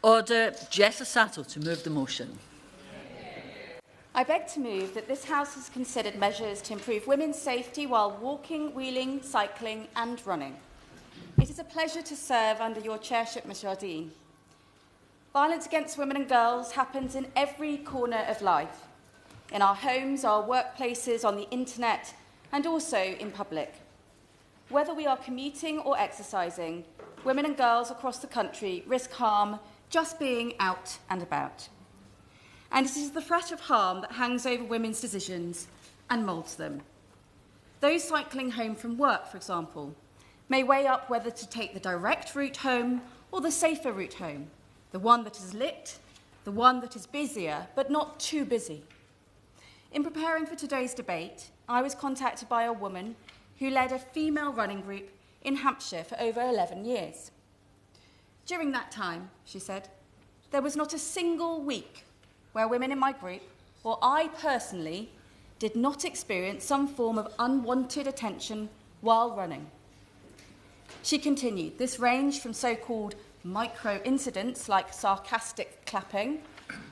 Order. Jessa Sattle to move the motion. I beg to move that this House has considered measures to improve women's safety while walking, wheeling, cycling and running. It is a pleasure to serve under your chairship, Ms Jardine. Violence against women and girls happens in every corner of life, in our homes, our workplaces, on the internet and also in public. Whether we are commuting or exercising, women and girls across the country risk harm just being out and about. And it is the threat of harm that hangs over women's decisions and moulds them. Those cycling home from work, for example, may weigh up whether to take the direct route home or the safer route home, the one that is lit, the one that is busier, but not too busy. In preparing for today's debate, I was contacted by a woman who led a female running group in Hampshire for over 11 years. During that time, she said, there was not a single week where women in my group, or I personally, did not experience some form of unwanted attention while running. She continued, this ranged from so-called micro incidents like sarcastic clapping,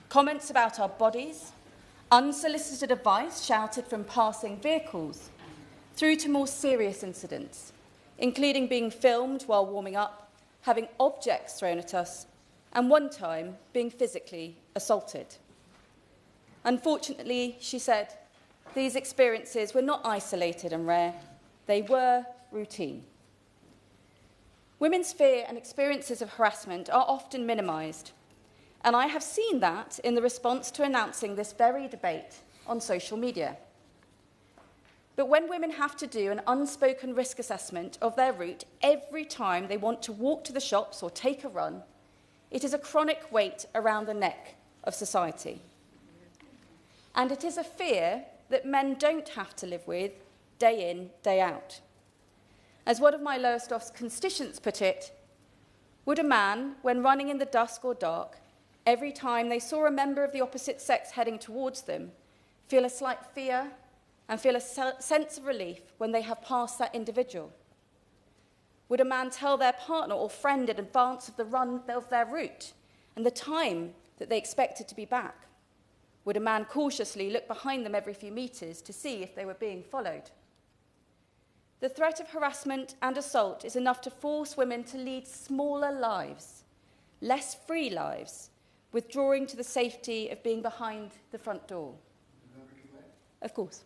comments about our bodies, unsolicited advice shouted from passing vehicles, through to more serious incidents, including being filmed while warming up, having objects thrown at us, and one time being physically assaulted. Unfortunately, she said, these experiences were not isolated and rare, they were routine. Women's fear and experiences of harassment are often minimised, and I have seen that in the response to announcing this very debate on social media. But when women have to do an unspoken risk assessment of their route every time they want to walk to the shops or take a run, it is a chronic weight around the neck of society. And it is a fear that men don't have to live with day in, day out. As one of my Lowestoft constituents put it, would a man, when running in the dusk or dark, every time they saw a member of the opposite sex heading towards them, feel a slight fear and feel a sense of relief when they have passed that individual? Would a man tell their partner or friend in advance of the run of their route and the time that they expected to be back? Would a man cautiously look behind them every few metres to see if they were being followed? The threat of harassment and assault is enough to force women to lead smaller lives, less free lives, withdrawing to the safety of being behind the front door. Of course.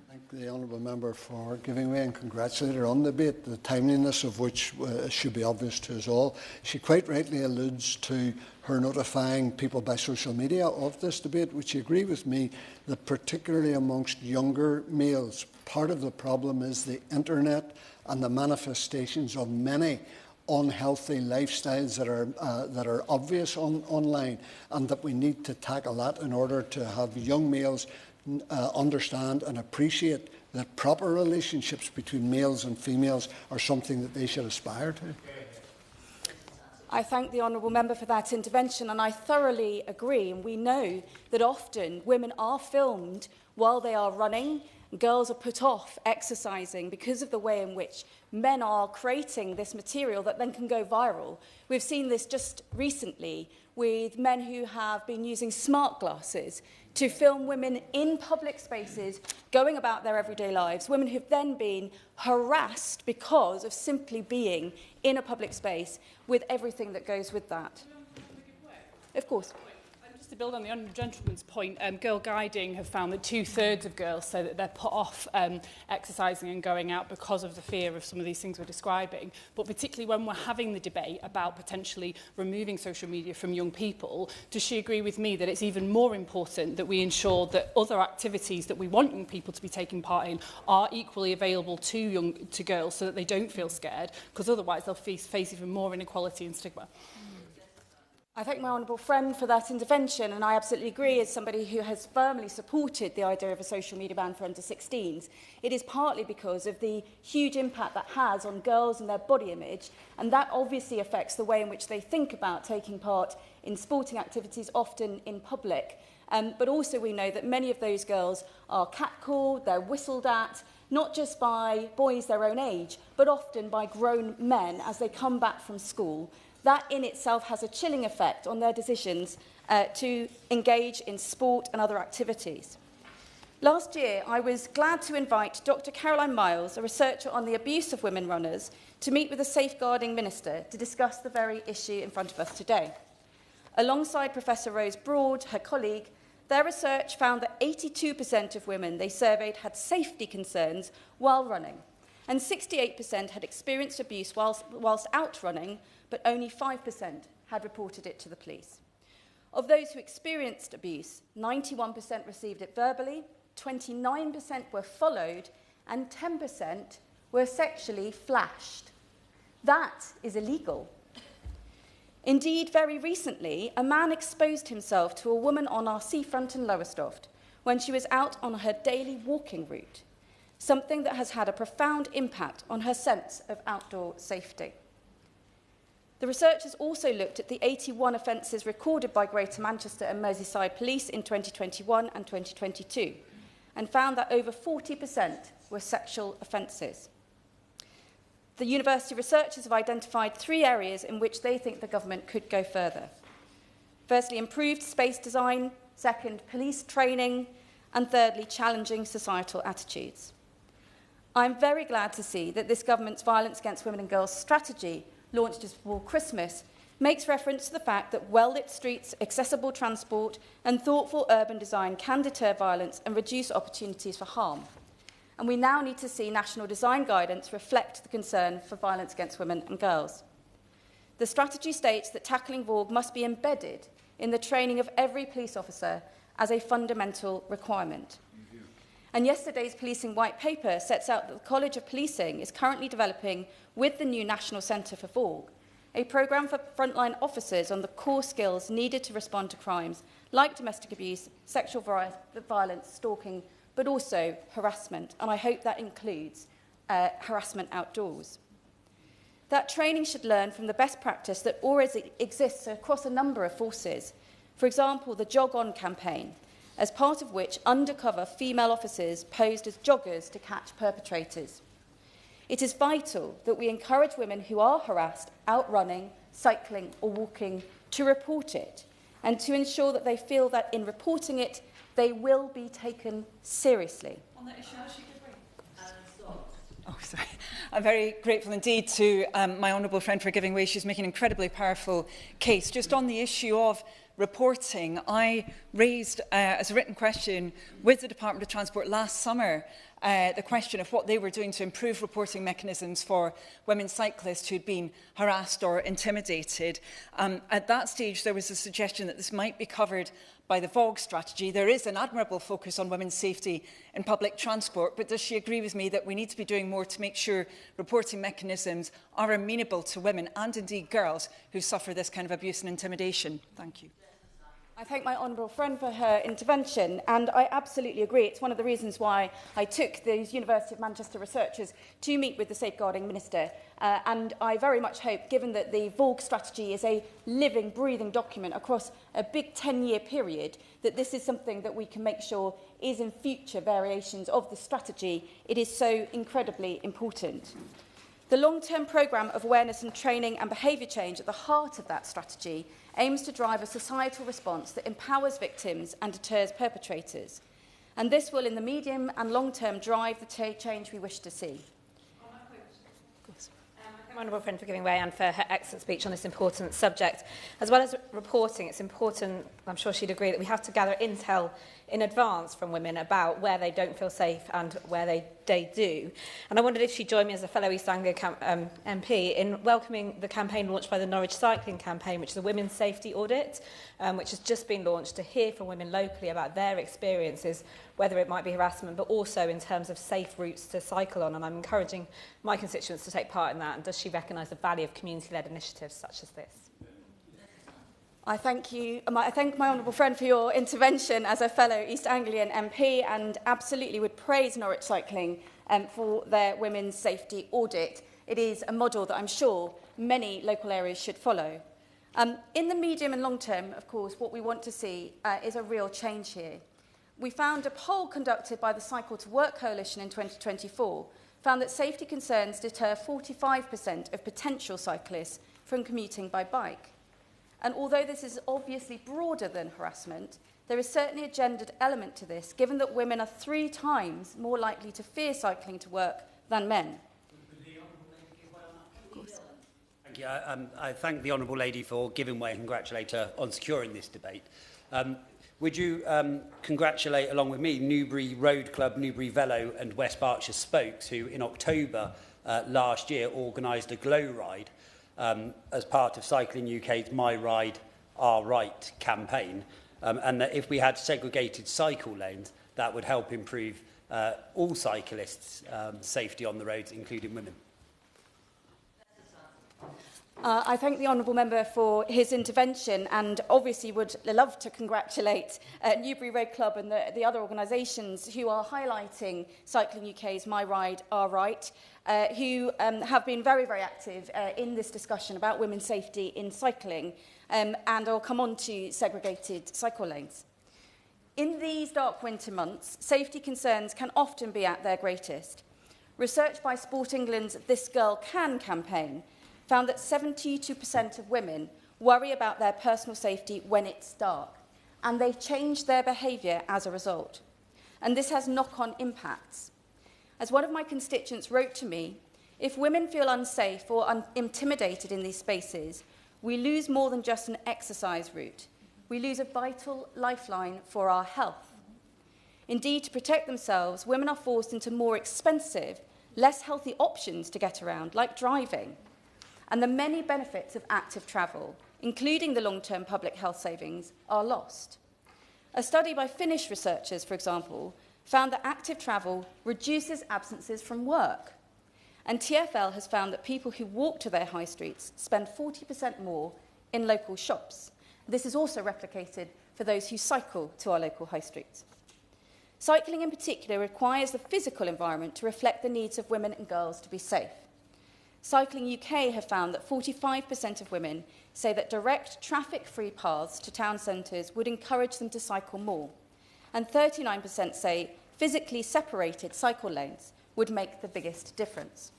Thank the honourable member for giving way and congratulate her on the debate, the timeliness of which should be obvious to us all. She quite rightly alludes to her notifying people by social media of this debate. Would you agree with me that particularly amongst younger males, part of the problem is the internet and the manifestations of many unhealthy lifestyles that are obvious online, and that we need to tackle that in order to have young males understand and appreciate that proper relationships between males and females are something that they should aspire to? I thank the honourable member for that intervention, and I thoroughly agree. And we know that often women are filmed while they are running. Girls are put off exercising because of the way in which men are creating this material that then can go viral. We've seen this just recently with men who have been using smart glasses to film women in public spaces going about their everyday lives, women who've then been harassed because of simply being in a public space with everything that goes with that. Of course. To build on the honourable gentleman's point, Girl Guiding have found that 2/3 of girls say that they're put off exercising and going out because of the fear of some of these things we're describing. But particularly when we're having the debate about potentially removing social media from young people, does she agree with me that it's even more important that we ensure that other activities that we want young people to be taking part in are equally available to girls so that they don't feel scared, because otherwise they'll face even more inequality and stigma? I thank my honourable friend for that intervention, and I absolutely agree, as somebody who has firmly supported the idea of a social media ban for under-16s. It is partly because of the huge impact that has on girls and their body image, and that obviously affects the way in which they think about taking part in sporting activities, often in public. But also we know that many of those girls are catcalled, they're whistled at, not just by boys their own age, but often by grown men as they come back from school. that in itself has a chilling effect on their decisions to engage in sport and other activities. Last year, I was glad to invite Dr. Caroline Miles, a researcher on the abuse of women runners, to meet with the Safeguarding Minister to discuss the very issue in front of us today. Alongside Professor Rose Broad, her colleague, their research found that 82% of women they surveyed had safety concerns while running, and 68% had experienced abuse whilst out running, but only 5% had reported it to the police. Of those who experienced abuse, 91% received it verbally, 29% were followed, and 10% were sexually flashed. That is illegal. Indeed, very recently, a man exposed himself to a woman on our seafront in Lowestoft when she was out on her daily walking route, something that has had a profound impact on her sense of outdoor safety. The researchers also looked at the 81 offences recorded by Greater Manchester and Merseyside Police in 2021 and 2022, and found that over 40% were sexual offences. The university researchers have identified 3 areas in which they think the government could go further. Firstly, improved space design. Second, police training. And thirdly, challenging societal attitudes. I'm very glad to see that this government's Violence Against Women and Girls strategy, launched just before Christmas, makes reference to the fact that well-lit streets, accessible transport and thoughtful urban design can deter violence and reduce opportunities for harm. And we now need to see national design guidance reflect the concern for violence against women and girls. The strategy states that tackling VAUG must be embedded in the training of every police officer as a fundamental requirement. And yesterday's Policing White Paper sets out that the College of Policing is currently developing, with the new National Centre for VAUG, a programme for frontline officers on the core skills needed to respond to crimes like domestic abuse, sexual violence, stalking, but also harassment, and I hope that includes harassment outdoors. That training should learn from the best practice that already exists across a number of forces. For example, the Jog On campaign, as part of which undercover female officers posed as joggers to catch perpetrators. It is vital that we encourage women who are harassed out running, cycling or walking to report it, and to ensure that they feel that in reporting it, they will be taken seriously. On that issue, sorry. I'm very grateful indeed to my honourable friend for giving way. She's making an incredibly powerful case. Just on the issue of reporting, I raised as a written question with the Department of Transport last summer the question of what they were doing to improve reporting mechanisms for women cyclists who'd been harassed or intimidated. At that stage, there was a suggestion that this might be covered by the VAUG strategy. There is an admirable focus on women's safety in public transport, but does she agree with me that we need to be doing more to make sure reporting mechanisms are amenable to women and indeed girls who suffer this kind of abuse and intimidation? Thank you. I thank my honourable friend for her intervention, and I absolutely agree. It's one of the reasons why I took these University of Manchester researchers to meet with the Safeguarding Minister. And I very much hope, given that the VAUG strategy is a living, breathing document across a big 10-year period, that this is something that we can make sure is in future variations of the strategy. It is so incredibly important. The long-term programme of awareness and training and behaviour change at the heart of that strategy aims to drive a societal response that empowers victims and deters perpetrators. And this will, in the medium and long term, drive the change we wish to see. My honourable friend for giving way and for her excellent speech on this important subject. As well as reporting, it's important, I'm sure she'd agree, that we have to gather intel in advance from women about where they don't feel safe and where they do. And I wondered if she'd join me as a fellow East Anglia MP in welcoming the campaign launched by the Norwich Cycling Campaign, which is a women's safety audit, which has just been launched to hear from women locally about their experiences, whether it might be harassment, but also in terms of safe routes to cycle on. And I'm encouraging my constituents to take part in that. And does she recognise the value of community-led initiatives such as this? I thank you. I thank my honourable friend for your intervention as a fellow East Anglian MP, and absolutely would praise Norwich Cycling for their women's safety audit. It is a model that I'm sure many local areas should follow. In the medium and long term, of course, what we want to see is a real change here. We found a poll conducted by the Cycle to Work Coalition in 2024 found that safety concerns deter 45% of potential cyclists from commuting by bike. And although this is obviously broader than harassment, there is certainly a gendered element to this, given that women are 3 times more likely to fear cycling to work than men. Thank you. I thank the Honourable Lady for giving way and congratulate her on securing this debate. Would you congratulate, along with me, Newbury Road Club, Newbury Velo and West Berkshire Spokes, who in October last year organised a glow ride as part of Cycling UK's My Ride, Our Right campaign, and that if we had segregated cycle lanes, that would help improve all cyclists' safety on the roads, including women. I thank the Honourable Member for his intervention and obviously would love to congratulate Newbury Road Club and the other organisations who are highlighting Cycling UK's My Ride, Our Right, who have been very, very active in this discussion about women's safety in cycling, and I'll come on to segregated cycle lanes. In these dark winter months, safety concerns can often be at their greatest. Research by Sport England's This Girl Can campaign found that 72% of women worry about their personal safety when it's dark, and they've changed their behaviour as a result. And this has knock-on impacts. As one of my constituents wrote to me, if women feel unsafe or intimidated in these spaces, we lose more than just an exercise route. We lose a vital lifeline for our health. Indeed, to protect themselves, women are forced into more expensive, less healthy options to get around, like driving. And the many benefits of active travel, including the long-term public health savings, are lost. A study by Finnish researchers, for example, found that active travel reduces absences from work. And TfL has found that people who walk to their high streets spend 40% more in local shops. This is also replicated for those who cycle to our local high streets. Cycling in particular requires the physical environment to reflect the needs of women and girls to be safe. Cycling UK have found that 45% of women say that direct traffic-free paths to town centres would encourage them to cycle more, and 39% say physically separated cycle lanes would make the biggest difference.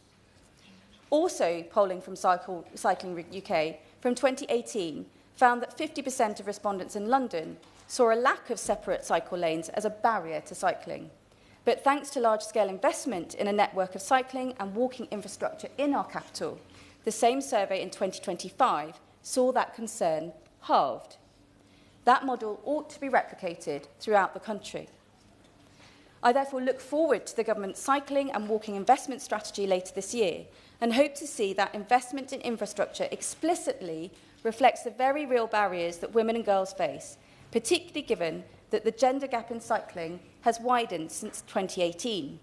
Also, polling from Cycling UK from 2018 found that 50% of respondents in London saw a lack of separate cycle lanes as a barrier to cycling. But thanks to large-scale investment in a network of cycling and walking infrastructure in our capital, the same survey in 2025 saw that concern halved. That model ought to be replicated throughout the country. I therefore look forward to the government's cycling and walking investment strategy later this year and hope to see that investment in infrastructure explicitly reflects the very real barriers that women and girls face, particularly given that the gender gap in cycling has widened since 2018.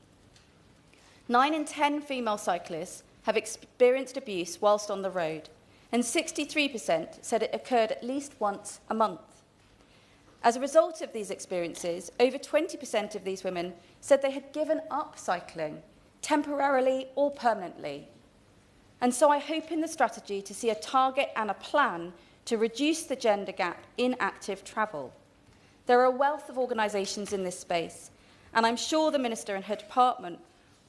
9 in 10 female cyclists have experienced abuse whilst on the road, and 63% said it occurred at least once a month. As a result of these experiences, over 20% of these women said they had given up cycling, temporarily or permanently. And so I hope in the strategy to see a target and a plan to reduce the gender gap in active travel. There are a wealth of organisations in this space, and I'm sure the Minister and her department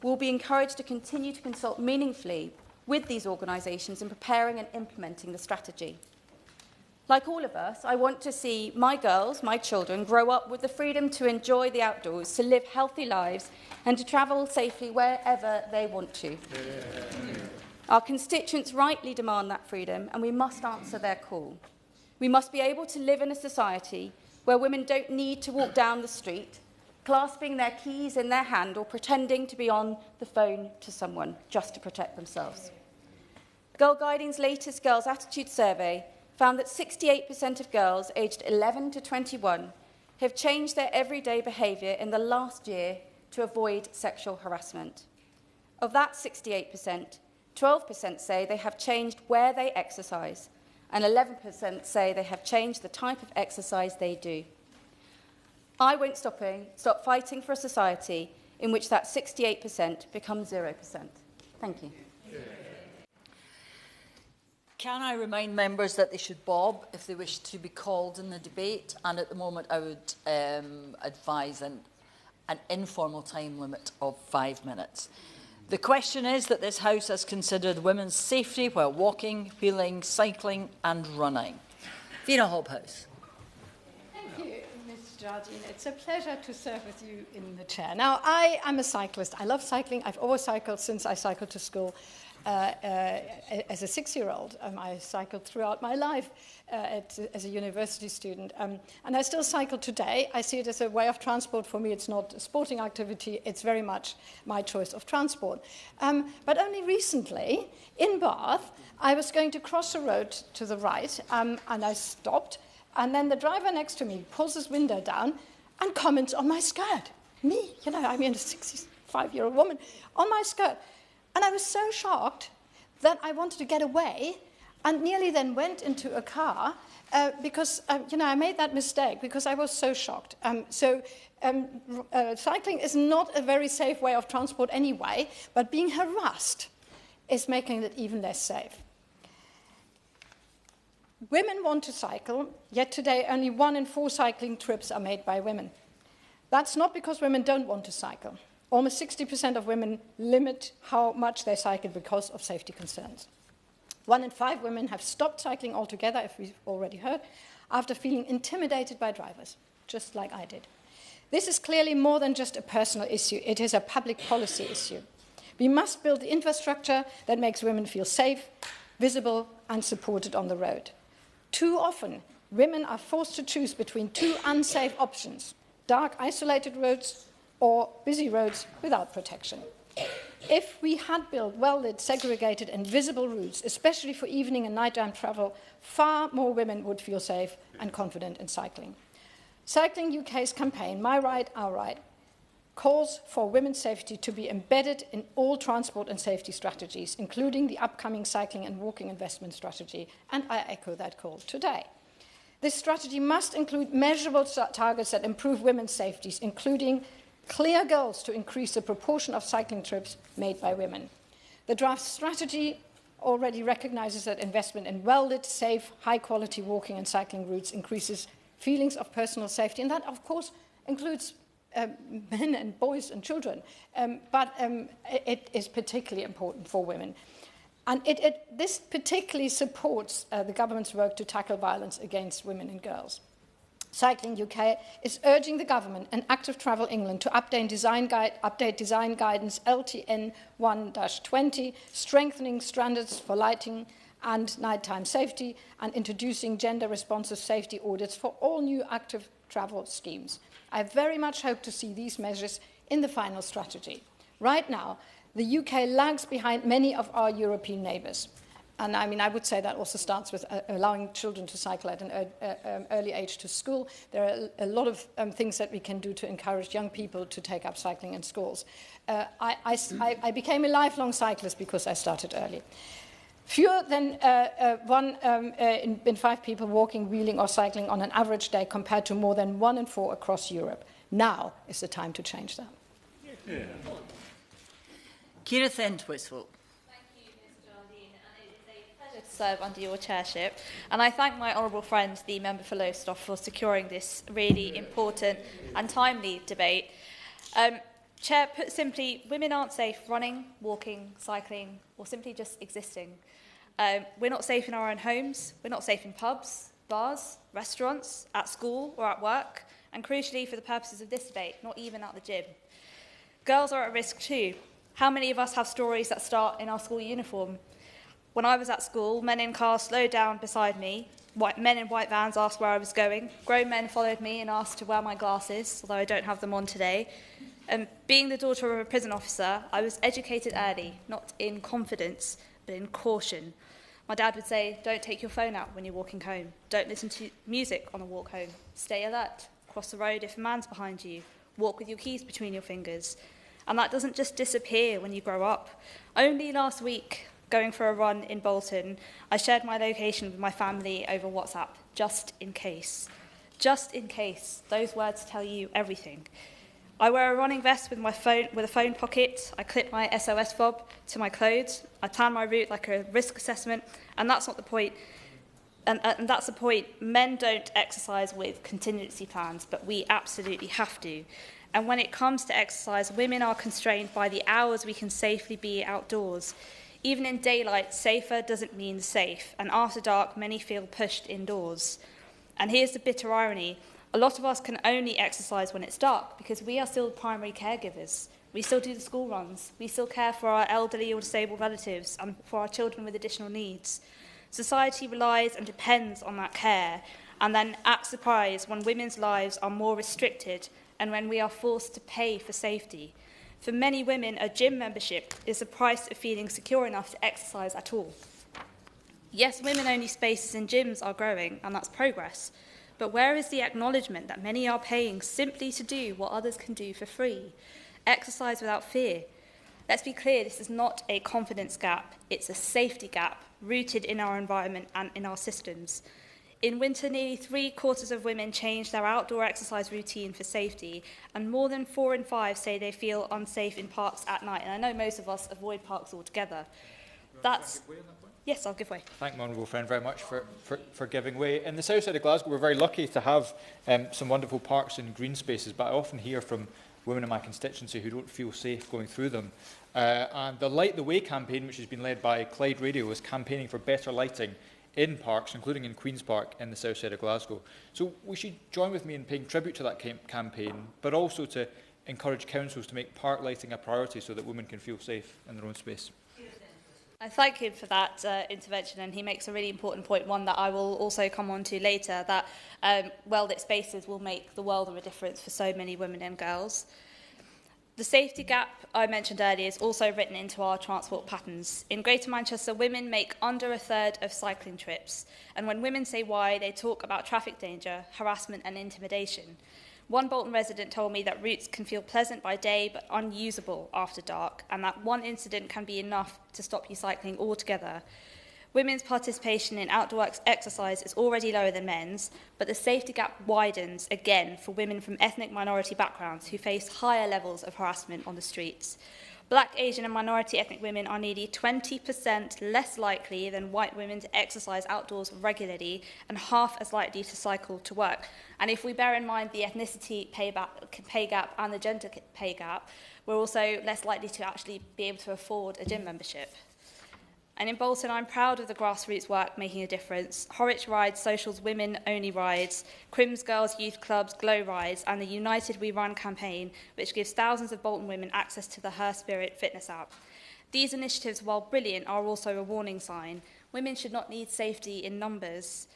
will be encouraged to continue to consult meaningfully with these organisations in preparing and implementing the strategy. Like all of us, I want to see my girls, my children, grow up with the freedom to enjoy the outdoors, to live healthy lives, and to travel safely wherever they want to. Our constituents rightly demand that freedom, and we must answer their call. We must be able to live in a society where women don't need to walk down the street, clasping their keys in their hand or pretending to be on the phone to someone just to protect themselves. Girl Guiding's latest Girls' Attitude Survey found that 68% of girls aged 11 to 21 have changed their everyday behaviour in the last year to avoid sexual harassment. Of that 68%, 12% say they have changed where they exercise, and 11% say they have changed the type of exercise they do. I won't stop fighting for a society in which that 68% becomes 0%. Thank you. Can I remind members that they should bob if they wish to be called in the debate? And at the moment, I would advise an informal time limit of 5 minutes. The question is that this House has considered women's safety while walking, wheeling, cycling and running. Fiona Hobhouse. Thank you, Ms. Jardine. It's a pleasure to serve with you in the chair. Now, I am a cyclist. I love cycling. I've always cycled since I cycled to school as a 6-year-old. I cycled throughout my life as a university student. And I still cycle today. I see it as a way of transport. For me, it's not a sporting activity. It's very much my choice of transport. But only recently, in Bath, I was going to cross a road to the right, and I stopped. And then the driver next to me pulls his window down and comments on my skirt. Me, you know, I mean, a 65-year-old woman, on my skirt. And I was so shocked that I wanted to get away and nearly then went into a car because, you know, I made that mistake because I was so shocked. Cycling is not a very safe way of transport anyway, but being harassed is making it even less safe. Women want to cycle, yet today only 1 in 4 cycling trips are made by women. That's not because women don't want to cycle. Almost 60% of women limit how much they cycle because of safety concerns. 1 in 5 women have stopped cycling altogether, if we've already heard, after feeling intimidated by drivers, just like I did. This is clearly more than just a personal issue. It is a public policy issue. We must build the infrastructure that makes women feel safe, visible, and supported on the road. Too often, women are forced to choose between 2 unsafe options: dark, isolated roads or busy roads without protection. If we had built well-lit, segregated and visible routes, especially for evening and nighttime travel, far more women would feel safe and confident in cycling. Cycling UK's campaign, My Right, Our Right, calls for women's safety to be embedded in all transport and safety strategies, including the upcoming cycling and walking investment strategy, and I echo that call today. This strategy must include measurable targets that improve women's safety, including clear goals to increase the proportion of cycling trips made by women. The draft strategy already recognises that investment in well-lit, safe, high-quality walking and cycling routes increases feelings of personal safety, and that, of course, includes men and boys and children, but it is particularly important for women. And this particularly supports the government's work to tackle violence against women and girls. Cycling UK is urging the government and Active Travel England to update design guidance LTN 1-20, strengthening standards for lighting and nighttime safety, and introducing gender-responsive safety audits for all new active travel schemes. I very much hope to see these measures in the final strategy. Right now, the UK lags behind many of our European neighbours. And I mean, I would say that also starts with allowing children to cycle at an early age to school. There are a lot of things that we can do to encourage young people to take up cycling in schools. I became a lifelong cyclist because I started early. Fewer than 1 in 5 people walking, wheeling or cycling on an average day compared to more than 1 in 4 across Europe. Now is the time to change that. Yeah. Keira Entwistle. To serve under your chairship, and I thank my honourable friend, the member for Lowestoft, for securing this really important and timely debate. Chair, put simply, women aren't safe running, walking, cycling, or simply just existing. We're not safe in our own homes, we're not safe in pubs, bars, restaurants, at school or at work, and crucially for the purposes of this debate, not even at the gym. Girls are at risk too. How many of us have stories that start in our school uniform? When I was at school, men in cars slowed down beside me. Men in white vans asked where I was going. Grown men followed me and asked to wear my glasses, although I don't have them on today. And being the daughter of a prison officer, I was educated early, not in confidence, but in caution. My dad would say, don't take your phone out when you're walking home. Don't listen to music on a walk home. Stay alert. Cross the road if a man's behind you. Walk with your keys between your fingers. And that doesn't just disappear when you grow up. Only last week, going for a run in Bolton, I shared my location with my family over WhatsApp, just in case. Just in case. Those words tell you everything. I wear a running vest with a phone pocket. I clip my SOS fob to my clothes. I plan my route like a risk assessment, and that's not the point. And that's the point. Men don't exercise with contingency plans, but we absolutely have to. And when it comes to exercise, women are constrained by the hours we can safely be outdoors. Even in daylight, safer doesn't mean safe. And after dark, many feel pushed indoors. And here's the bitter irony. A lot of us can only exercise when it's dark because we are still primary caregivers. We still do the school runs. We still care for our elderly or disabled relatives and for our children with additional needs. Society relies and depends on that care, and then acts surprised when women's lives are more restricted and when we are forced to pay for safety. For many women, a gym membership is the price of feeling secure enough to exercise at all. Yes, women-only spaces in gyms are growing, and that's progress. But where is the acknowledgement that many are paying simply to do what others can do for free? Exercise without fear. Let's be clear, this is not a confidence gap, it's a safety gap rooted in our environment and in our systems. In winter, nearly 3/4 of women change their outdoor exercise routine for safety, and more than 4 in 5 say they feel unsafe in parks at night. And I know most of us avoid parks altogether. That's... Yes, I'll give way. Thank my honourable friend very much for giving way. In the south side of Glasgow, we're very lucky to have some wonderful parks and green spaces, but I often hear from women in my constituency who don't feel safe going through them. And the Light the Way campaign, which has been led by Clyde Radio, is campaigning for better lighting in parks, including in Queen's Park in the south side of Glasgow. So we should join with me in paying tribute to that campaign, but also to encourage councils to make park lighting a priority so that women can feel safe in their own space. I thank him for that intervention, and he makes a really important point, one that I will also come on to later, that well-lit spaces will make the world of a difference for so many women and girls. The safety gap I mentioned earlier is also written into our transport patterns. In Greater Manchester, women make under a third of cycling trips, and when women say why, they talk about traffic danger, harassment and intimidation. One Bolton resident told me that routes can feel pleasant by day but unusable after dark, and that one incident can be enough to stop you cycling altogether. Women's participation in outdoor exercise is already lower than men's, but the safety gap widens again for women from ethnic minority backgrounds who face higher levels of harassment on the streets. Black, Asian and minority ethnic women are nearly 20% less likely than white women to exercise outdoors regularly and half as likely to cycle to work. And if we bear in mind the ethnicity pay gap and the gender pay gap, we're also less likely to actually be able to afford a gym membership. And in Bolton, I'm proud of the grassroots work making a difference. Horwich Rides, Social's women-only rides, Crims Girls Youth Club's Glow Rides, and the United We Run campaign, which gives thousands of Bolton women access to the Her Spirit fitness app. These initiatives, while brilliant, are also a warning sign. Women should not need safety in numbers.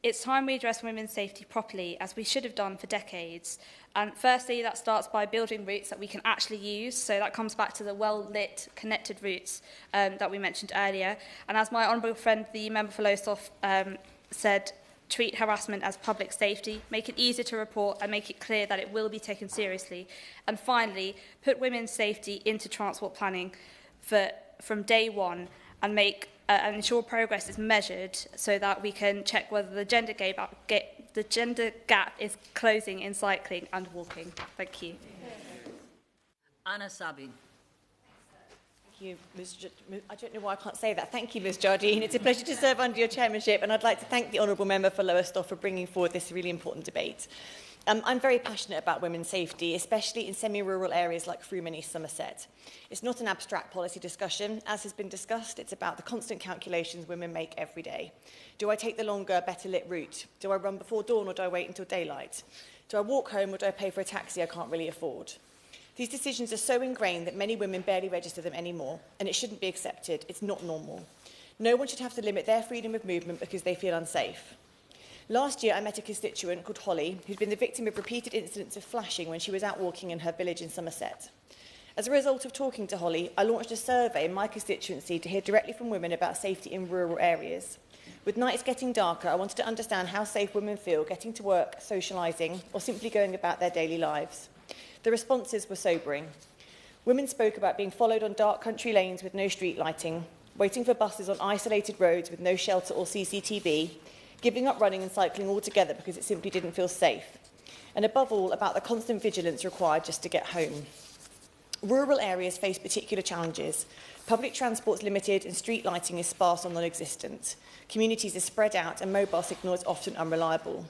It's time we address women's safety properly, as we should have done for decades. And firstly, that starts by building routes that we can actually use. So that comes back to the well-lit, connected routes that we mentioned earlier. And as my honourable friend, the member for Lowestoft, said, treat harassment as public safety, make it easier to report and make it clear that it will be taken seriously. And finally, put women's safety into transport planning from day one and make and ensure progress is measured so that we can check whether the gender gap is closing in cycling and walking. Thank you. Anna Sabine. Thank you, I don't know why I can't say that. Thank you, Ms Jardine. It's a pleasure to serve under your chairmanship, and I'd like to thank the Honourable Member for Lowestoft for bringing forward this really important debate. I'm very passionate about women's safety, especially in semi-rural areas like Froome and East Somerset. It's not an abstract policy discussion. As has been discussed, it's about the constant calculations women make every day. Do I take the longer, better lit route? Do I run before dawn or do I wait until daylight? Do I walk home or do I pay for a taxi I can't really afford? These decisions are so ingrained that many women barely register them anymore, and it shouldn't be accepted. It's not normal. No one should have to limit their freedom of movement because they feel unsafe. Last year, I met a constituent called Holly, who'd been the victim of repeated incidents of flashing when she was out walking in her village in Somerset. As a result of talking to Holly, I launched a survey in my constituency to hear directly from women about safety in rural areas. With nights getting darker, I wanted to understand how safe women feel getting to work, socialising, or simply going about their daily lives. The responses were sobering. Women spoke about being followed on dark country lanes with no street lighting, waiting for buses on isolated roads with no shelter or CCTV, giving up running and cycling altogether because it simply didn't feel safe, and above all, about the constant vigilance required just to get home. Rural areas face particular challenges. Public transport is limited and street lighting is sparse or non-existent. Communities are spread out and mobile signal is often unreliable.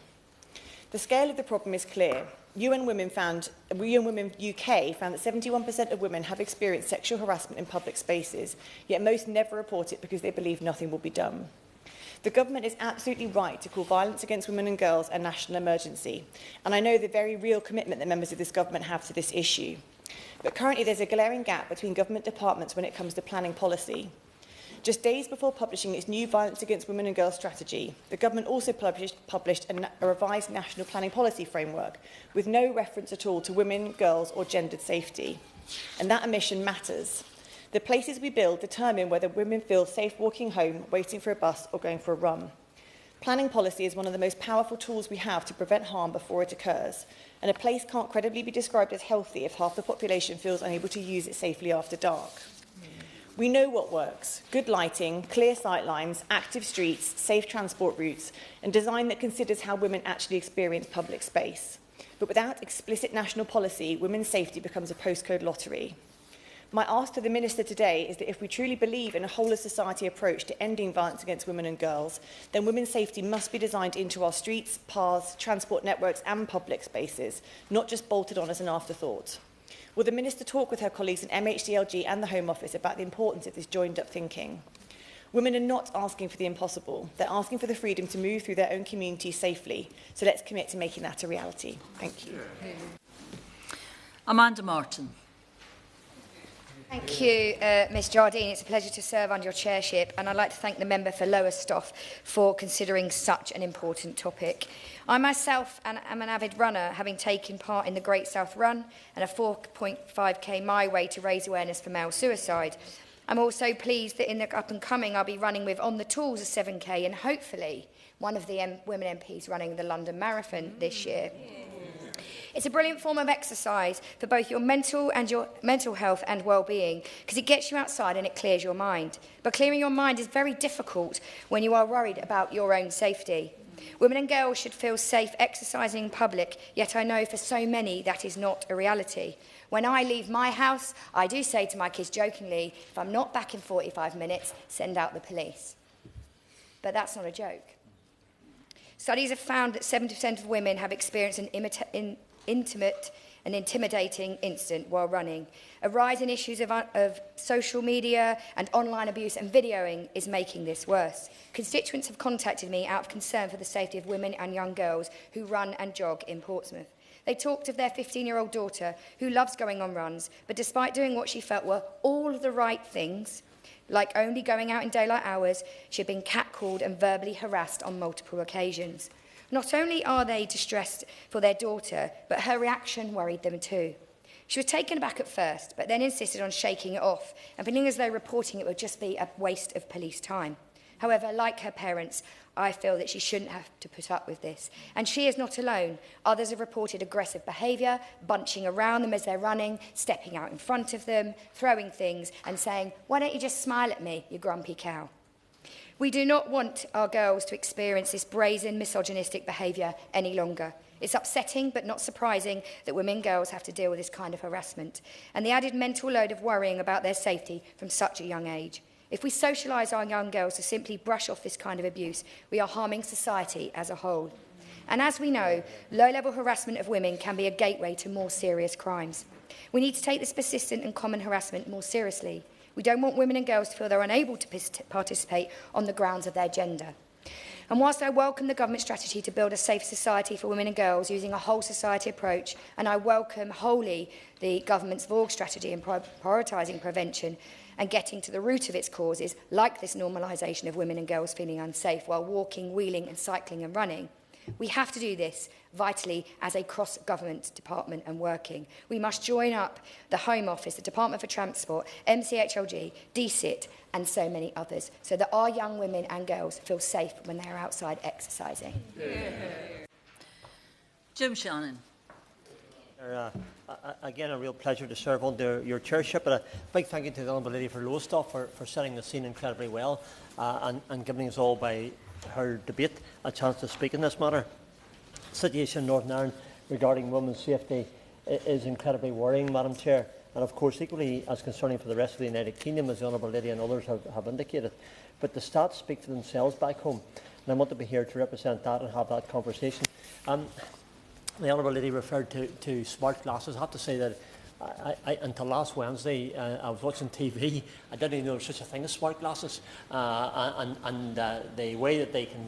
The scale of the problem is clear. UN Women UK found that 71% of women have experienced sexual harassment in public spaces, yet most never report it because they believe nothing will be done. The government is absolutely right to call violence against women and girls a national emergency, and I know the very real commitment that members of this government have to this issue. But currently there's a glaring gap between government departments when it comes to planning policy. Just days before publishing its new Violence Against Women and Girls strategy, the government also published a revised national planning policy framework with no reference at all to women, girls or gendered safety. And that omission matters. The places we build determine whether women feel safe walking home, waiting for a bus or going for a run. Planning policy is one of the most powerful tools we have to prevent harm before it occurs, and a place can't credibly be described as healthy if half the population feels unable to use it safely after dark. We know what works: good lighting, clear sightlines, active streets, safe transport routes, and design that considers how women actually experience public space. But without explicit national policy, women's safety becomes a postcode lottery. My ask to the Minister today is that if we truly believe in a whole-of-society approach to ending violence against women and girls, then women's safety must be designed into our streets, paths, transport networks and public spaces, not just bolted on as an afterthought. Will the Minister talk with her colleagues in MHDLG and the Home Office about the importance of this joined-up thinking? Women are not asking for the impossible. They're asking for the freedom to move through their own communities safely. So let's commit to making that a reality. Thank you. Amanda Martin. Thank you, Ms Jardine. It's a pleasure to serve under your chairship, and I'd like to thank the member for Lowestoft for considering such an important topic. I myself am an avid runner, having taken part in the Great South Run and a 4.5k my way to raise awareness for male suicide. I'm also pleased that in the up and coming I'll be running with On the Tools a 7k and hopefully one of the women MPs running the London Marathon this year. It's a brilliant form of exercise for both your mental health and well-being because it gets you outside and it clears your mind. But clearing your mind is very difficult when you are worried about your own safety. Women and girls should feel safe exercising in public, yet I know for so many that is not a reality. When I leave my house, I do say to my kids jokingly, if I'm not back in 45 minutes, send out the police. But that's not a joke. Studies have found that 70% of women have experienced an intimate and intimidating incident while running. A rise in issues of social media and online abuse and videoing is making this worse. Constituents have contacted me out of concern for the safety of women and young girls who run and jog in Portsmouth. They talked of their 15-year-old daughter who loves going on runs, but despite doing what she felt were all the right things, like only going out in daylight hours, she had been catcalled and verbally harassed on multiple occasions. Not only are they distressed for their daughter, but her reaction worried them too. She was taken aback at first, but then insisted on shaking it off and feeling as though reporting it would just be a waste of police time. However, like her parents, I feel that she shouldn't have to put up with this. And she is not alone. Others have reported aggressive behaviour, bunching around them as they're running, stepping out in front of them, throwing things and saying, "Why don't you just smile at me, you grumpy cow?" We do not want our girls to experience this brazen, misogynistic behaviour any longer. It's upsetting but not surprising that women and girls have to deal with this kind of harassment and the added mental load of worrying about their safety from such a young age. If we socialise our young girls to simply brush off this kind of abuse, we are harming society as a whole. And as we know, low-level harassment of women can be a gateway to more serious crimes. We need to take this persistent and common harassment more seriously. We don't want women and girls to feel they're unable to participate on the grounds of their gender. And whilst I welcome the government strategy to build a safe society for women and girls using a whole-society approach, and I welcome wholly the government's VORG strategy in prioritising prevention and getting to the root of its causes, like this normalisation of women and girls feeling unsafe while walking, wheeling and cycling and running, we have to do this vitally as a cross-government department and working. We must join up the Home Office, the Department for Transport, MCHLG, DSIT and so many others so that our young women and girls feel safe when they are outside exercising. Jim Shannon. Again, a real pleasure to serve under your chairship, but a big thank you to the Honourable Lady for Lowestoft for setting the scene incredibly well and giving us all by her debate a chance to speak in this matter. The situation in Northern Ireland regarding women's safety is incredibly worrying, Madam Chair, and of course equally as concerning for the rest of the United Kingdom, as the Honourable Lady and others have indicated. But the stats speak for themselves back home, and I want to be here to represent that and have that conversation. The Honourable Lady referred to smart glasses. I have to say that until last Wednesday, I was watching TV. I didn't even know there was such a thing as smart glasses, and the way that they can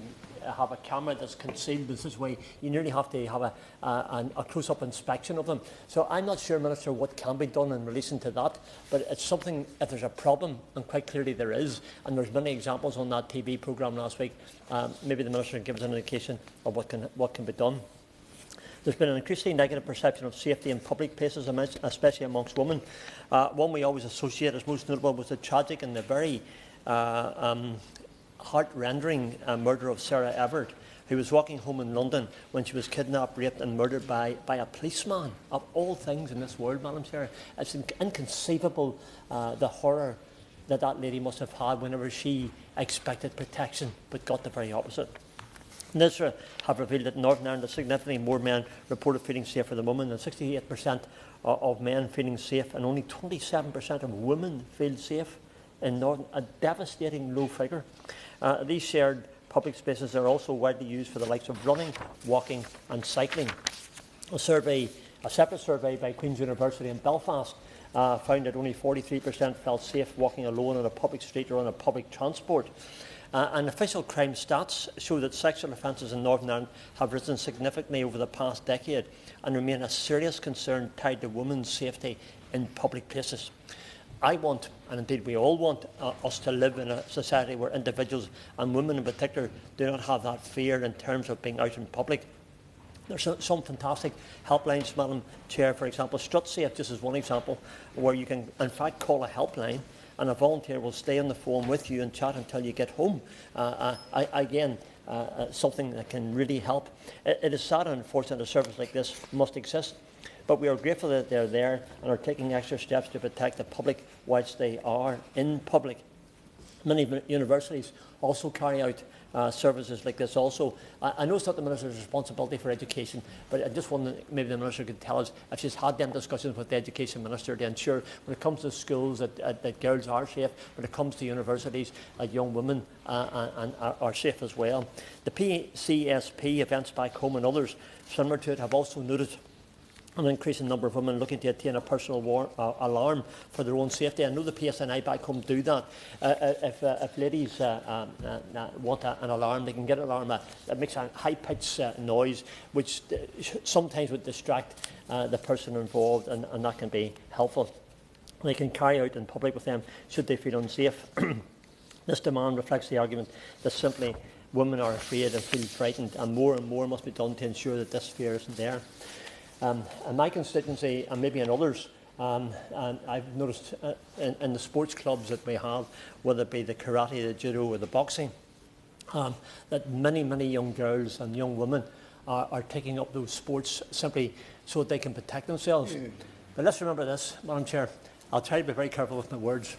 have a camera that's concealed in such a way, you nearly have to have a close-up inspection of them. So I'm not sure, Minister, what can be done in relation to that, but it's something, if there's a problem, and quite clearly there is, and there's many examples on that TV programme last week, maybe the Minister can give us an indication of what can be done. There's been an increasingly negative perception of safety in public places, especially amongst women. One we always associate as most notable was the tragic and the very heart-rending murder of Sarah Everett, who was walking home in London when she was kidnapped, raped and murdered by a policeman. Of all things in this world, Madam Chair, it's inconceivable the horror that lady must have had whenever she expected protection but got the very opposite. NISRA have revealed that in Northern Ireland, significantly more men reported feeling safe for the women, and 68% of men feeling safe, and only 27% of women feel safe in Northern. A devastating low figure. These shared public spaces are also widely used for the likes of running, walking, and cycling. A separate survey by Queen's University in Belfast found that only 43% felt safe walking alone on a public street or on a public transport. And official crime stats show that sexual offences in Northern Ireland have risen significantly over the past decade and remain a serious concern tied to women's safety in public places. I want, and indeed we all want, us to live in a society where individuals, and women in particular, do not have that fear in terms of being out in public. There's some fantastic helplines, Madam Chair, for example, StrutSafe, just as one example, where you can in fact call a helpline and a volunteer will stay on the phone with you and chat until you get home. Something that can really help. It is sad and unfortunate a service like this must exist, but we are grateful that they're there and are taking extra steps to protect the public whilst they are in public. Many universities also carry out services like this also. I know it's not the Minister's responsibility for education, but I just wonder maybe the Minister could tell us if she's had them discussions with the Education Minister to ensure when it comes to schools that girls are safe, when it comes to universities that young women are safe as well. The PCSP, Events Back Home and others similar to it have also noted an increasing number of women looking to obtain a personal alarm for their own safety. I know the PSNI back home do that. If ladies want an alarm, they can get an alarm that makes a high-pitched noise, which sometimes would distract the person involved, and that can be helpful. They can carry out in public with them should they feel unsafe. This demand reflects the argument that simply women are afraid and feel frightened, and more must be done to ensure that this fear isn't there. In my constituency, and maybe in others, and I've noticed in the sports clubs that we have, whether it be the karate, the judo or the boxing, that many young girls and young women are taking up those sports simply so that they can protect themselves. But let's remember this, Madam Chair, I'll try to be very careful with my words.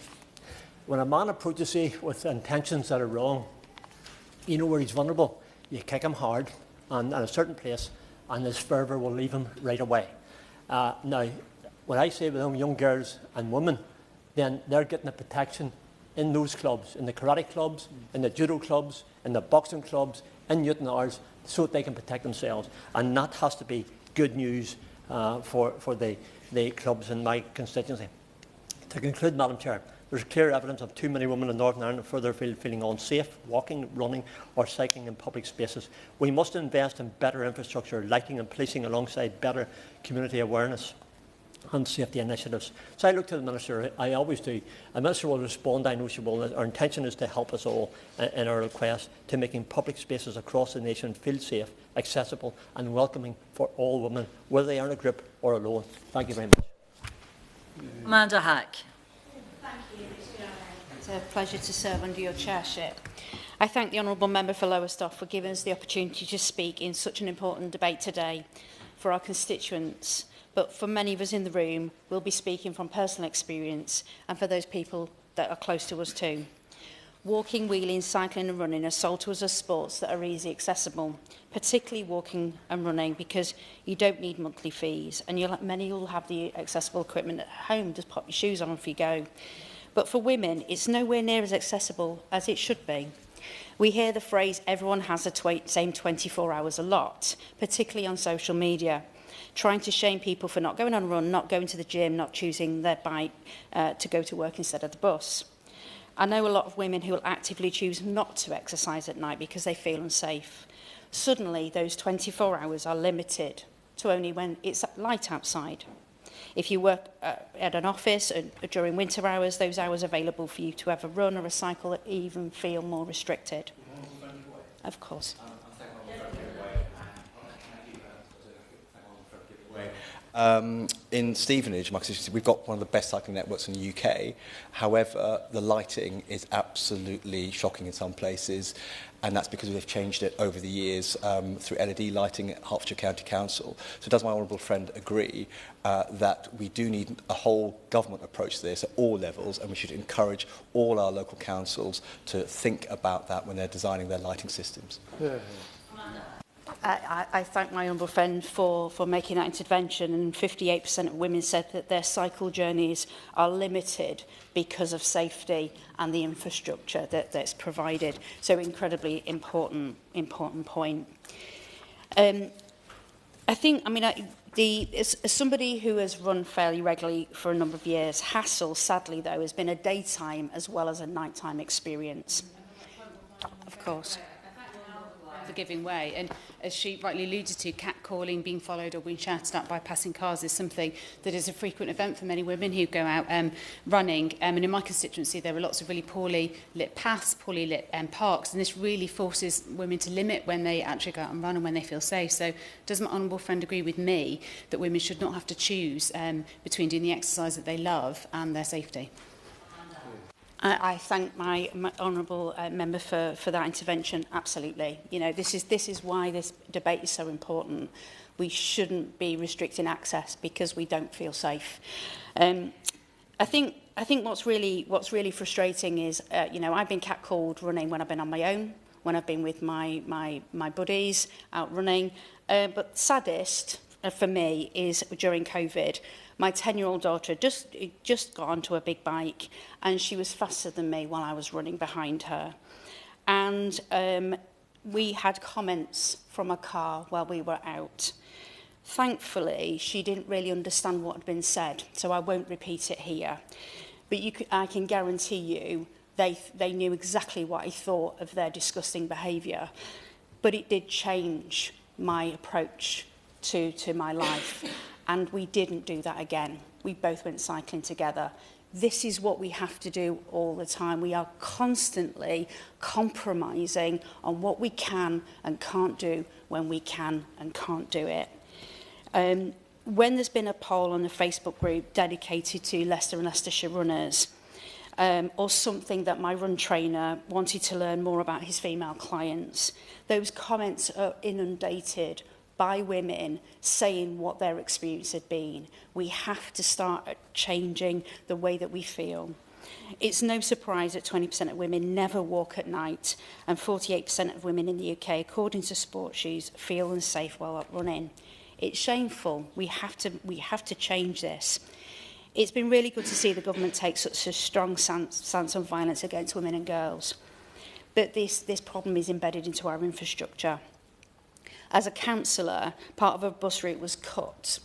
When a man approaches you with intentions that are wrong, you know where he's vulnerable, you kick him hard and at a certain place, and his fervour will leave him right away. Now, when I say with them young girls and women, then they're getting the protection in those clubs, in the karate clubs, in the judo clubs, in the boxing clubs, in Newton Hours, so that they can protect themselves. And that has to be good news for the clubs in my constituency. To conclude, Madam Chair, there's clear evidence of too many women in Northern Ireland further feeling unsafe, walking, running or cycling in public spaces. We must invest in better infrastructure, lighting and policing alongside better community awareness and safety initiatives. So I look to the Minister, I always do. The Minister will respond, I know she will. Our intention is to help us all in our request to making public spaces across the nation feel safe, accessible and welcoming for all women, whether they are in a group or alone. Thank you very much. Amanda Hack. It's a pleasure to serve under your chairship. I thank the Honourable Member for Lowestoft for giving us the opportunity to speak in such an important debate today for our constituents. But for many of us in the room, we'll be speaking from personal experience and for those people that are close to us too. Walking, wheeling, cycling and running are sold to us as sports that are easy accessible, particularly walking and running, because you don't need monthly fees and many will have the accessible equipment at home. Just pop your shoes on off you go. But for women, it's nowhere near as accessible as it should be. We hear the phrase, everyone has the same 24 hours a lot, particularly on social media, trying to shame people for not going on a run, not going to the gym, not choosing their bike to go to work instead of the bus. I know a lot of women who will actively choose not to exercise at night because they feel unsafe. Suddenly, those 24 hours are limited to only when it's light outside. If you work at an office during winter hours, those hours are available for you to have a run or a cycle that even feel more restricted. Of course. In Stevenage, my constituency, we've got one of the best cycling networks in the UK. However, the lighting is absolutely shocking in some places, and that's because they've changed it over the years through LED lighting at Hertfordshire County Council. So does my honourable friend agree that we do need a whole government approach to this at all levels, and we should encourage all our local councils to think about that when they're designing their lighting systems? Yeah. I thank my honourable friend for making that intervention, and 58% of women said that their cycle journeys are limited because of safety and the infrastructure that's provided. So incredibly important point. I think, as somebody who has run fairly regularly for a number of years, Hassel, sadly though, has been a daytime as well as a nighttime experience. Of course. For giving way, and as she rightly alluded to, catcalling, being followed or being shouted at by passing cars is something that is a frequent event for many women who go out running, and in my constituency there are lots of really poorly lit paths, poorly lit parks, and this really forces women to limit when they actually go out and run and when they feel safe. So does my honourable friend agree with me that women should not have to choose between doing the exercise that they love and their safety? I thank my honourable member for that intervention. Absolutely. You know, this is why this debate is so important. We shouldn't be restricting access because we don't feel safe. I think what's really frustrating is, I've been catcalled running when I've been on my own, when I've been with my buddies out running. But saddest for me is during COVID. My 10-year-old daughter just got onto a big bike and she was faster than me while I was running behind her. And we had comments from a car while we were out. Thankfully, she didn't really understand what had been said, so I won't repeat it here. But I can guarantee you they knew exactly what I thought of their disgusting behaviour. But it did change my approach to my life. And we didn't do that again. We both went cycling together. This is what we have to do all the time. We are constantly compromising on what we can and can't do when we can and can't do it. When there's been a poll on the Facebook group dedicated to Leicester and Leicestershire runners, or something that my run trainer wanted to learn more about his female clients, those comments are inundated by women saying what their experience had been. We have to start changing the way that we feel. It's no surprise that 20% of women never walk at night, and 48% of women in the UK, according to Sport Shoes, feel unsafe while out running. It's shameful. We have to change this. It's been really good to see the government take such a strong stance on violence against women and girls. But this problem is embedded into our infrastructure. As a councillor, part of a bus route was cut.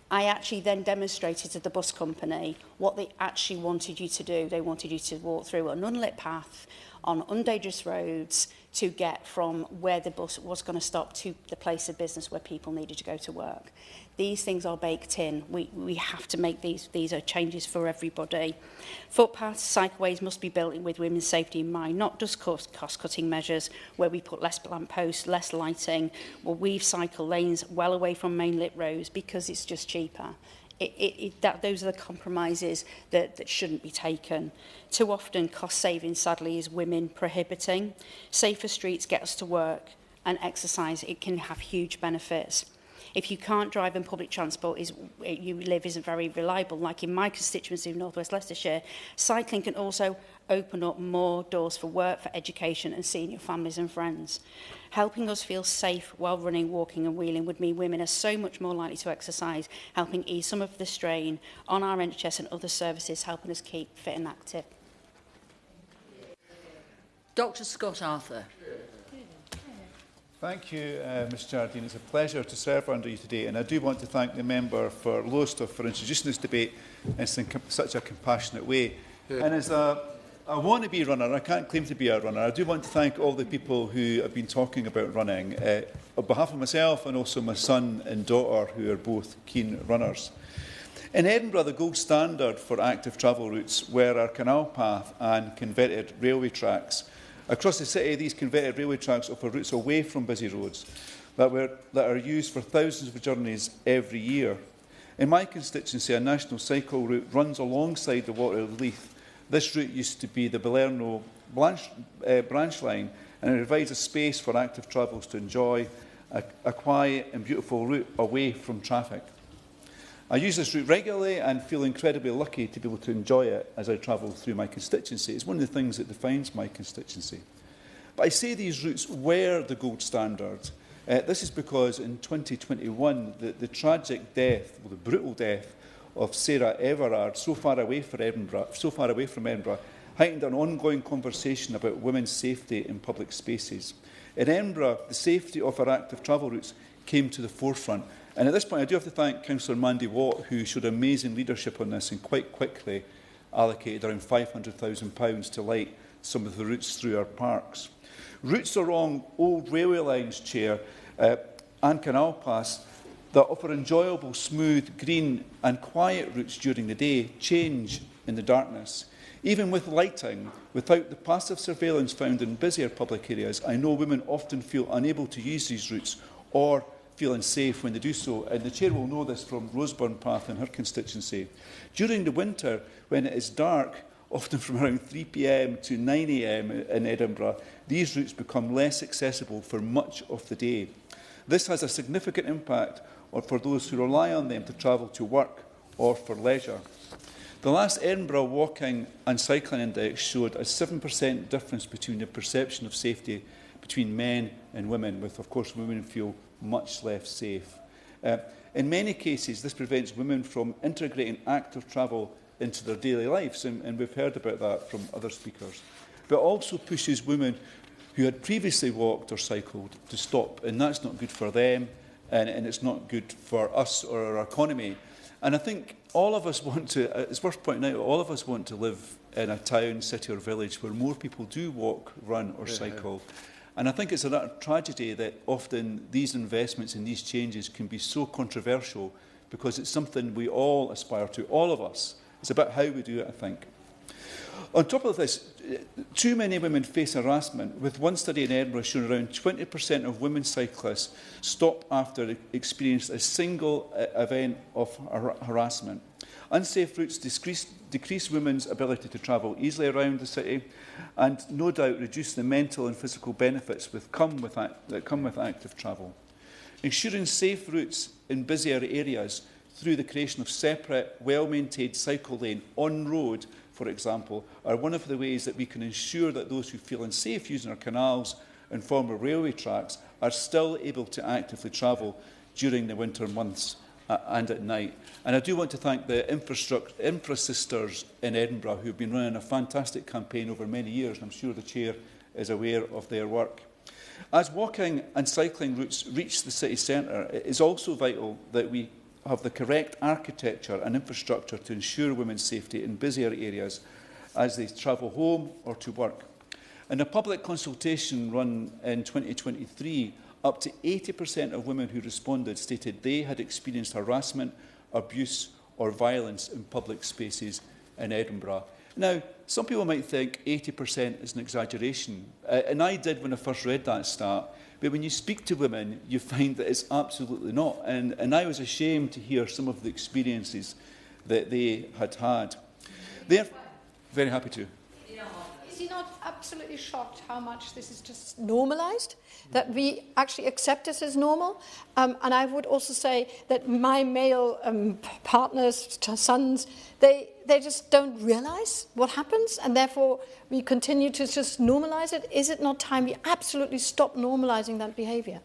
I actually then demonstrated to the bus company what they actually wanted you to do. They wanted you to walk through an unlit path on undangerous roads to get from where the bus was going to stop to the place of business where people needed to go to work. These things are baked in. We have to make these are changes for everybody. Footpaths, cycleways must be built with women's safety in mind, not just cost-cutting measures where we put less lampposts, less lighting, or weave cycle lanes well away from main lit roads because it's just cheaper. Those are the compromises that shouldn't be taken. Too often, cost saving, sadly, is women prohibiting. Safer streets get us to work and exercise. It can have huge benefits. If you can't drive and public transport you live isn't very reliable, like in my constituency of North West Leicestershire, cycling can also open up more doors for work, for education and seeing your families and friends. Helping us feel safe while running, walking and wheeling would mean women are so much more likely to exercise, helping ease some of the strain on our NHS and other services, helping us keep fit and active. Dr Scott Arthur. Thank you, Ms Jardine. It's a pleasure to serve under you today, and I do want to thank the member for Lowestoft for introducing this debate in such a compassionate way. And as a wannabe runner, I can't claim to be a runner, I do want to thank all the people who have been talking about running, on behalf of myself and also my son and daughter, who are both keen runners. In Edinburgh, the gold standard for active travel routes were our canal path and converted railway tracks. Across the city, these converted railway tracks offer routes away from busy roads that are used for thousands of journeys every year. In my constituency, a national cycle route runs alongside the Waterloo Leith. This route used to be the Balerno branch line, and it provides a space for active travellers to enjoy a quiet and beautiful route away from traffic. I use this route regularly and feel incredibly lucky to be able to enjoy it as I travel through my constituency. It's one of the things that defines my constituency. But I say these routes were the gold standard. This is because in 2021, the tragic death, or the brutal death, of Sarah Everard, so far away from Edinburgh, heightened an ongoing conversation about women's safety in public spaces. In Edinburgh, the safety of our active travel routes came to the forefront. And at this point, I do have to thank Councillor Mandy Watt, who showed amazing leadership on this and quite quickly allocated around £500,000 to light some of the routes through our parks. Routes along old railway lines, Chair, and canal paths that offer enjoyable, smooth, green and quiet routes during the day change in the darkness. Even with lighting, without the passive surveillance found in busier public areas, I know women often feel unable to use these routes or feel unsafe when they do so, and the Chair will know this from Roseburn Path in her constituency. During the winter, when it is dark, often from around 3 p.m. to 9 a.m. in Edinburgh, these routes become less accessible for much of the day. This has a significant impact for those who rely on them to travel to work or for leisure. The last Edinburgh Walking and Cycling Index showed a 7% difference between the perception of safety between men and women, with, of course, women feel much less safe. In many cases, this prevents women from integrating active travel into their daily lives, and we've heard about that from other speakers. But also pushes women who had previously walked or cycled to stop, and that's not good for them, and it's not good for us or our economy. And I think all of us want to, it's worth pointing out, all of us want to live in a town, city or village where more people do walk, run or cycle. And I think it's a tragedy that often these investments and these changes can be so controversial, because it's something we all aspire to, all of us. It's about how we do it, I think. On top of this, too many women face harassment, with one study in Edinburgh showing around 20% of women cyclists stop after experiencing a single event of harassment. Unsafe routes decrease women's ability to travel easily around the city, and no doubt reduce the mental and physical benefits that come with active travel. Ensuring safe routes in busier areas through the creation of separate, well-maintained cycle lane on road, for example, are one of the ways that we can ensure that those who feel unsafe using our canals and former railway tracks are still able to actively travel during the winter months and at night. And I do want to thank the Infra Sisters in Edinburgh, who have been running a fantastic campaign over many years, and I'm sure the Chair is aware of their work. As walking and cycling routes reach the city centre, it is also vital that we have the correct architecture and infrastructure to ensure women's safety in busier areas as they travel home or to work. In a public consultation run in 2023, up to 80% of women who responded stated they had experienced harassment, abuse or violence in public spaces in Edinburgh. Now, some people might think 80% is an exaggeration, and I did when I first read that stat. But when you speak to women, you find that it's absolutely not. And I was ashamed to hear some of the experiences that they had had. They're very happy to. is he not absolutely shocked how much this is just normalised? That we actually accept this as normal? And I would also say that my male partners, sons, they just don't realise what happens, and therefore we continue to just normalise it. Is it not time we absolutely stop normalising that behaviour?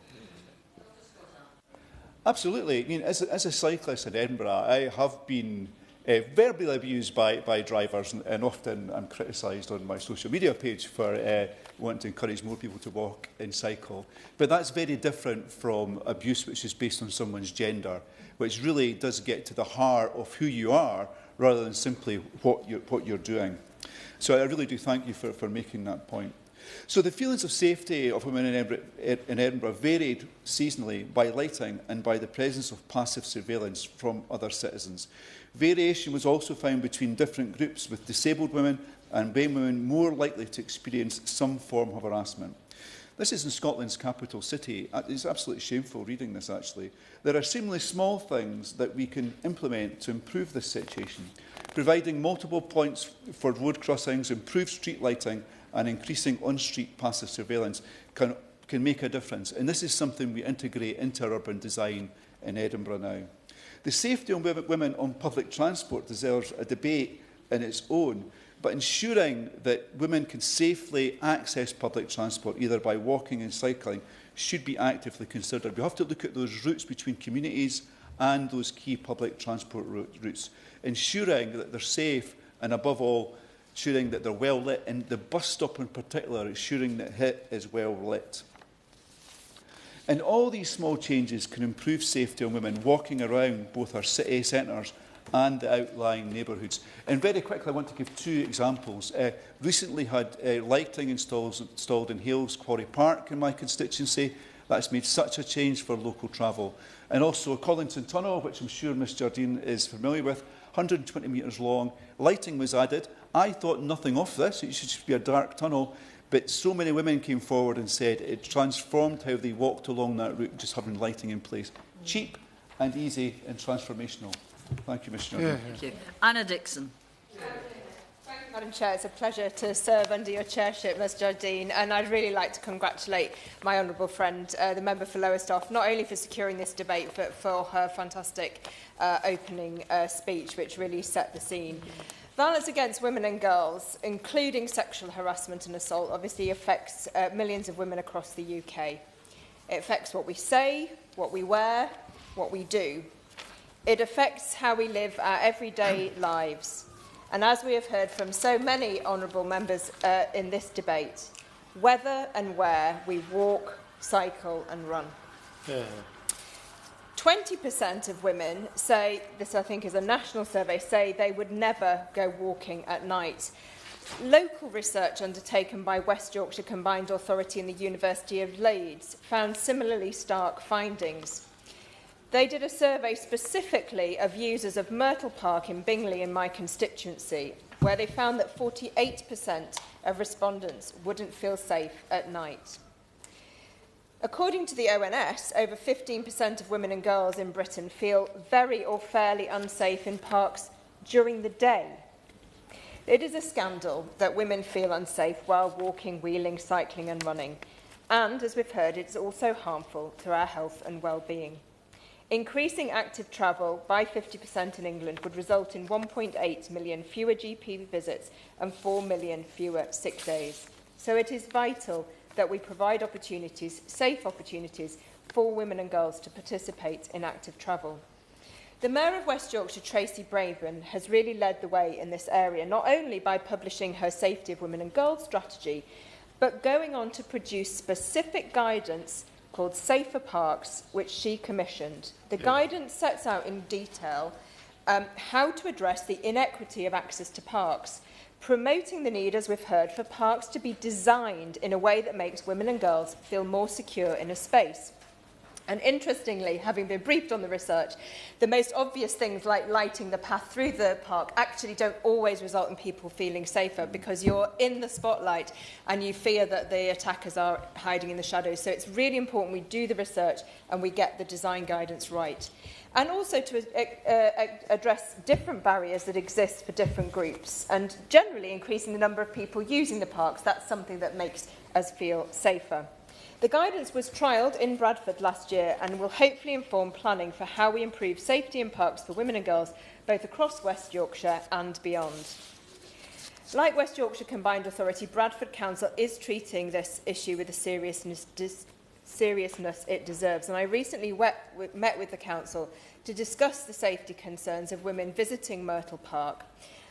Absolutely. I mean, as a cyclist in Edinburgh, I have been verbally abused by drivers, and often I'm criticised on my social media page for wanting to encourage more people to walk and cycle. But that's very different from abuse which is based on someone's gender, which really does get to the heart of who you are rather than simply what you're doing. So I really do thank you for making that point. So the feelings of safety of women in Edinburgh varied seasonally by lighting and by the presence of passive surveillance from other citizens. Variation was also found between different groups, with disabled women and BAME women more likely to experience some form of harassment. This is in Scotland's capital city. It's absolutely shameful reading this, actually. There are seemingly small things that we can implement to improve this situation. Providing multiple points for road crossings, improved street lighting and increasing on-street passive surveillance can make a difference. And this is something we integrate into our urban design in Edinburgh now. The safety of women on public transport deserves a debate in its own, but ensuring that women can safely access public transport, either by walking and cycling, should be actively considered. We have to look at those routes between communities and those key public transport routes, ensuring that they're safe and, above all, ensuring that they're well lit, and the bus stop in particular, ensuring that it is well lit. And all these small changes can improve safety on women walking around both our city centres and the outlying neighbourhoods. And very quickly, I want to give two examples. Recently had lighting installed in Hales Quarry Park in my constituency. That's made such a change for local travel. And also Collington Tunnel, which I'm sure Ms Jardine is familiar with, 120 metres long. Lighting was added. I thought nothing of this. It should just be a dark tunnel. But so many women came forward and said it transformed how they walked along that route, just having lighting in place. Cheap and easy and transformational. Thank you, Mr. Chairman. Thank you. Anna Dixon. Thank you, Madam Chair. It's a pleasure to serve under your chairship, Ms Jardine, and I'd really like to congratulate my honourable friend, the member for Lowestoft, not only for securing this debate, but for her fantastic opening speech, which really set the scene. Violence against women and girls, including sexual harassment and assault, obviously affects millions of women across the UK. It affects what we say, what we wear, what we do. It affects how we live our everyday lives. And as we have heard from so many honourable members in this debate, whether and where we walk, cycle and run. 20% of women say, this I think is a national survey, say they would never go walking at night. Local research undertaken by West Yorkshire Combined Authority and the University of Leeds found similarly stark findings. They did a survey specifically of users of Myrtle Park in Bingley in my constituency, where they found that 48% of respondents wouldn't feel safe at night. According to the ONS, over 15% of women and girls in Britain feel very or fairly unsafe in parks during the day. It is a scandal that women feel unsafe while walking, wheeling, cycling and running. And, as we've heard, it's also harmful to our health and well-being. Increasing active travel by 50% in England would result in 1.8 million fewer GP visits and 4 million fewer sick days. So it is vital that we provide opportunities, safe opportunities, for women and girls to participate in active travel. The Mayor of West Yorkshire, Tracy Braben, has really led the way in this area, not only by publishing her Safety of Women and Girls strategy, but going on to produce specific guidance called Safer Parks, which she commissioned. The guidance sets out in detail how to address the inequity of access to parks, promoting the need, as we've heard, for parks to be designed in a way that makes women and girls feel more secure in a space. And interestingly, having been briefed on the research, the most obvious things like lighting the path through the park actually don't always result in people feeling safer, because you're in the spotlight and you fear that the attackers are hiding in the shadows. So it's really important we do the research and we get the design guidance right. and also to address different barriers that exist for different groups, and generally increasing the number of people using the parks. That's something that makes us feel safer. The guidance was trialled in Bradford last year and will hopefully inform planning for how we improve safety in parks for women and girls, both across West Yorkshire and beyond. Like West Yorkshire Combined Authority, Bradford Council is treating this issue with the seriousness it deserves, and I recently met with the Council to discuss the safety concerns of women visiting Myrtle Park,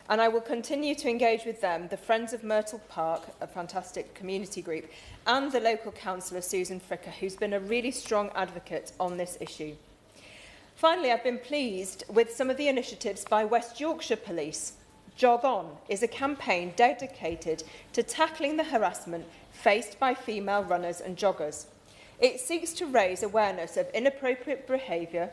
and I will continue to engage with them, the Friends of Myrtle Park, a fantastic community group, and the local councillor Susan Fricker, who's been a really strong advocate on this issue. Finally, I've been pleased with some of the initiatives by West Yorkshire Police. Jog On is a campaign dedicated to tackling the harassment faced by female runners and joggers. It seeks to raise awareness of inappropriate behaviour,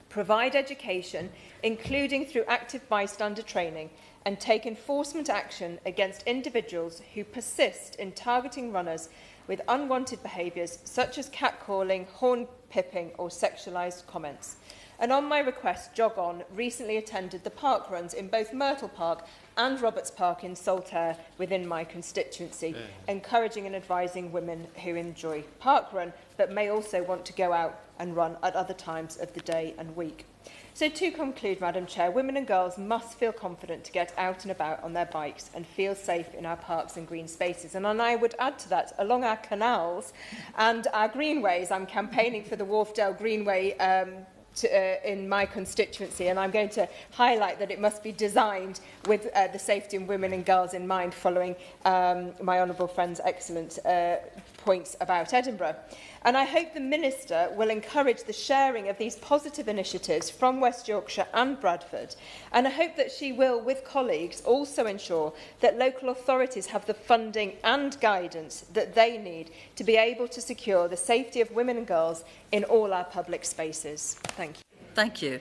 provide education, including through active bystander training, and take enforcement action against individuals who persist in targeting runners with unwanted behaviours such as catcalling, horn pipping or sexualised comments. And on my request, Jog On recently attended the park runs in both Myrtle Park and Roberts Park in Saltaire within my constituency, encouraging and advising women who enjoy park run but may also want to go out and run at other times of the day and week. So to conclude, Madam Chair, women and girls must feel confident to get out and about on their bikes and feel safe in our parks and green spaces. And I would add to that, along our canals and our greenways, I'm campaigning for the Wharfdale Greenway in my constituency, and I'm going to highlight that it must be designed with the safety of women and girls in mind, following my honourable friend's excellent points about Edinburgh. And I hope the Minister will encourage the sharing of these positive initiatives from West Yorkshire and Bradford, and I hope that she will, with colleagues, also ensure that local authorities have the funding and guidance that they need to be able to secure the safety of women and girls in all our public spaces. Thank you. Thank you.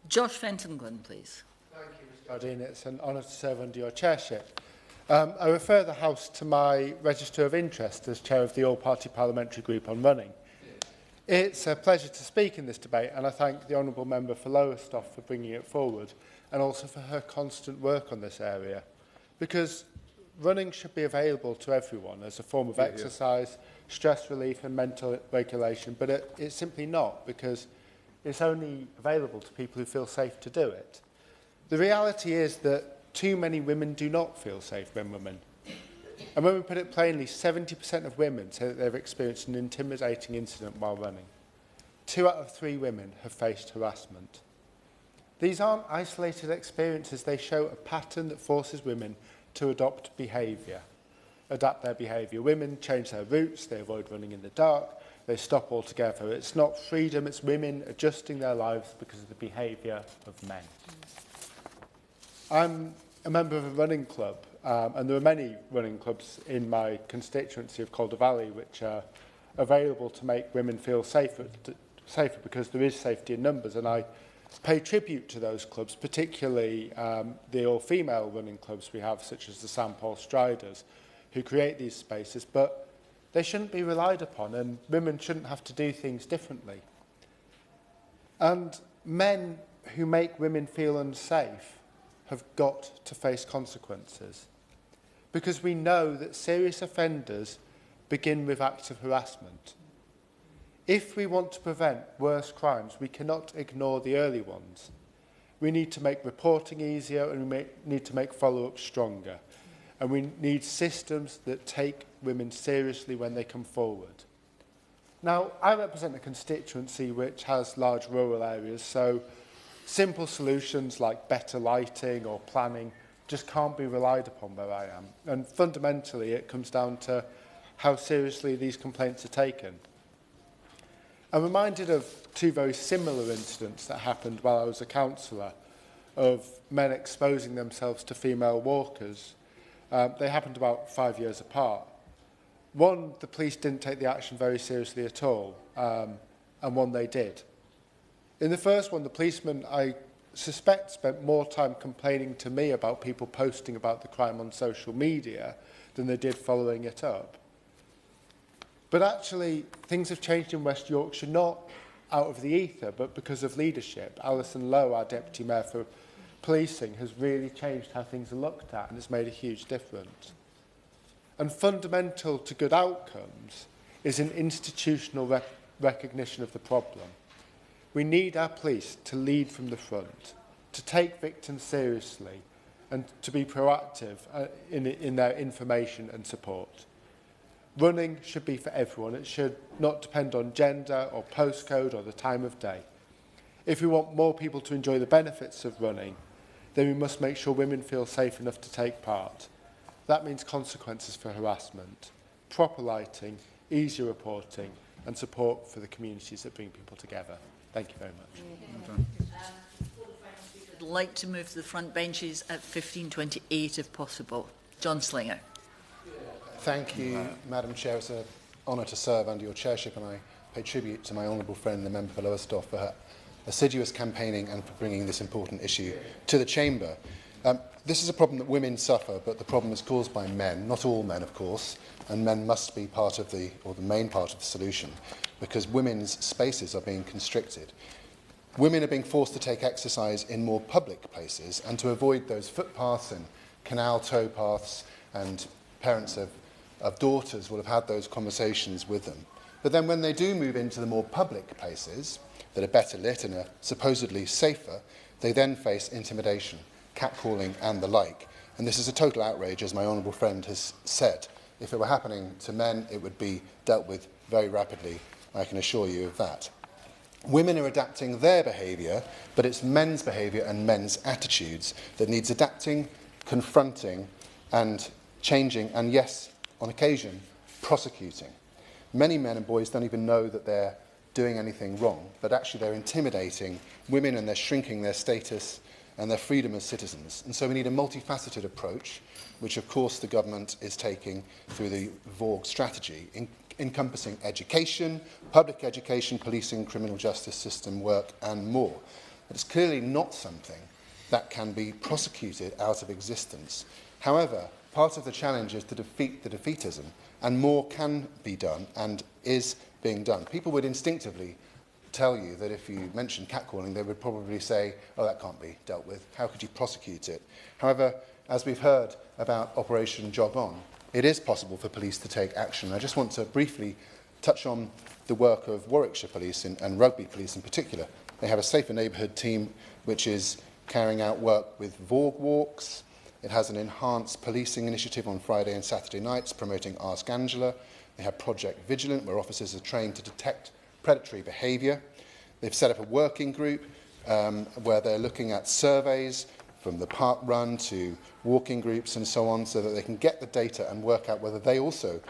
Josh Fenton-Glynn, please. Thank you, Ms Jardine. It's an honour to serve under your chairship. I refer the House to my register of interest as chair of the All-Party Parliamentary Group on Running. It's a pleasure to speak in this debate, and I thank the Honourable Member for Lowestoft for bringing it forward, and also for her constant work on this area. Because running should be available to everyone as a form of exercise, stress relief and mental regulation, but it's simply not, because it's only available to people who feel safe to do it. The reality is that too many women do not feel safe when running. And when we put it plainly, 70% of women say that they've experienced an intimidating incident while running. 2 out of 3 women have faced harassment. These aren't isolated experiences, they show a pattern that forces women to adapt their behaviour. Women change their routes, they avoid running in the dark, they stop altogether. It's not freedom, it's women adjusting their lives because of the behaviour of men. I'm a member of a running club, and there are many running clubs in my constituency of Calder Valley which are available to make women feel safer because there is safety in numbers, and I pay tribute to those clubs, particularly the all-female running clubs we have, such as the St Paul Striders, who create these spaces, but they shouldn't be relied upon, and women shouldn't have to do things differently. And men who make women feel unsafe have got to face consequences, because we know that serious offenders begin with acts of harassment. If we want to prevent worse crimes, we cannot ignore the early ones. We need to make reporting easier, and we need to make follow-up stronger. And we need systems that take women seriously when they come forward. Now, I represent a constituency which has large rural areas, so simple solutions like better lighting or planning just can't be relied upon where I am. And fundamentally, it comes down to how seriously these complaints are taken. I'm reminded of 2 very similar incidents that happened while I was a councillor, of men exposing themselves to female walkers. They happened about 5 years apart. One, the police didn't take the action very seriously at all, and one they did. In the first one, the policeman, I suspect, spent more time complaining to me about people posting about the crime on social media than they did following it up. But actually, things have changed in West Yorkshire, not out of the ether, but because of leadership. Alison Lowe, our Deputy Mayor for Policing, has really changed how things are looked at, and it's made a huge difference. And fundamental to good outcomes is an institutional recognition of the problem. We need our police to lead from the front, to take victims seriously, and to be proactive in their information and support. Running should be for everyone. It should not depend on gender or postcode or the time of day. If we want more people to enjoy the benefits of running, then we must make sure women feel safe enough to take part. That means consequences for harassment, proper lighting, easier reporting, and support for the communities that bring people together. Thank you very much. I'd like to move to the front benches at 15:28 if possible. John Slinger. Thank you, Madam Chair. It's an honour to serve under your chairship, and I pay tribute to my honourable friend, the member for Lowestoft, for her assiduous campaigning and for bringing this important issue to the Chamber. This is a problem that women suffer, but the problem is caused by men, not all men, of course, and men must be part of the main part of the solution, because women's spaces are being constricted. Women are being forced to take exercise in more public places and to avoid those footpaths and canal towpaths, and parents of daughters will have had those conversations with them. But then when they do move into the more public places that are better lit and are supposedly safer, they then face intimidation, catcalling and the like. And this is a total outrage, as my honourable friend has said. If it were happening to men, it would be dealt with very rapidly, I can assure you of that. Women are adapting their behaviour, but it's men's behaviour and men's attitudes that needs adapting, confronting and changing, and yes, on occasion, prosecuting. Many men and boys don't even know that they're doing anything wrong, but actually they're intimidating women and they're shrinking their status and their freedom as citizens. And so we need a multifaceted approach, which of course the government is taking through the VORG strategy, encompassing education, public education, policing, criminal justice system work and more. But it's clearly not something that can be prosecuted out of existence. However, part of the challenge is to defeat the defeatism, and more can be done and is being done. People would instinctively tell you that if you mention catcalling, they would probably say, oh, that can't be dealt with. How could you prosecute it? However, as we've heard about Operation Jog On, it is possible for police to take action. I just want to briefly touch on the work of Warwickshire Police and Rugby Police in particular. They have a Safer Neighbourhood team which is carrying out work with VORG walks. It has an enhanced policing initiative on Friday and Saturday nights promoting Ask Angela. They have Project Vigilant, where officers are trained to detect predatory behaviour. They've set up a working group where they're looking at surveys from the park run to walking groups and so on, so that they can get the data and work out whether they also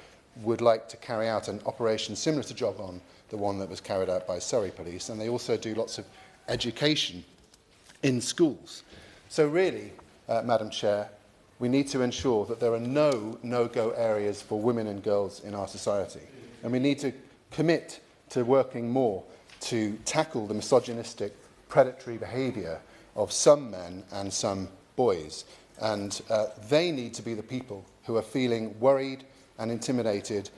would like to carry out an operation similar to Jog On, the one that was carried out by Surrey Police. And they also do lots of education in schools. So really, Madam Chair, we need to ensure that there are no no-go areas for women and girls in our society. And we need to commit to working more to tackle the misogynistic, predatory behaviour of some men and some boys. And they need to be the people who are feeling worried and intimidated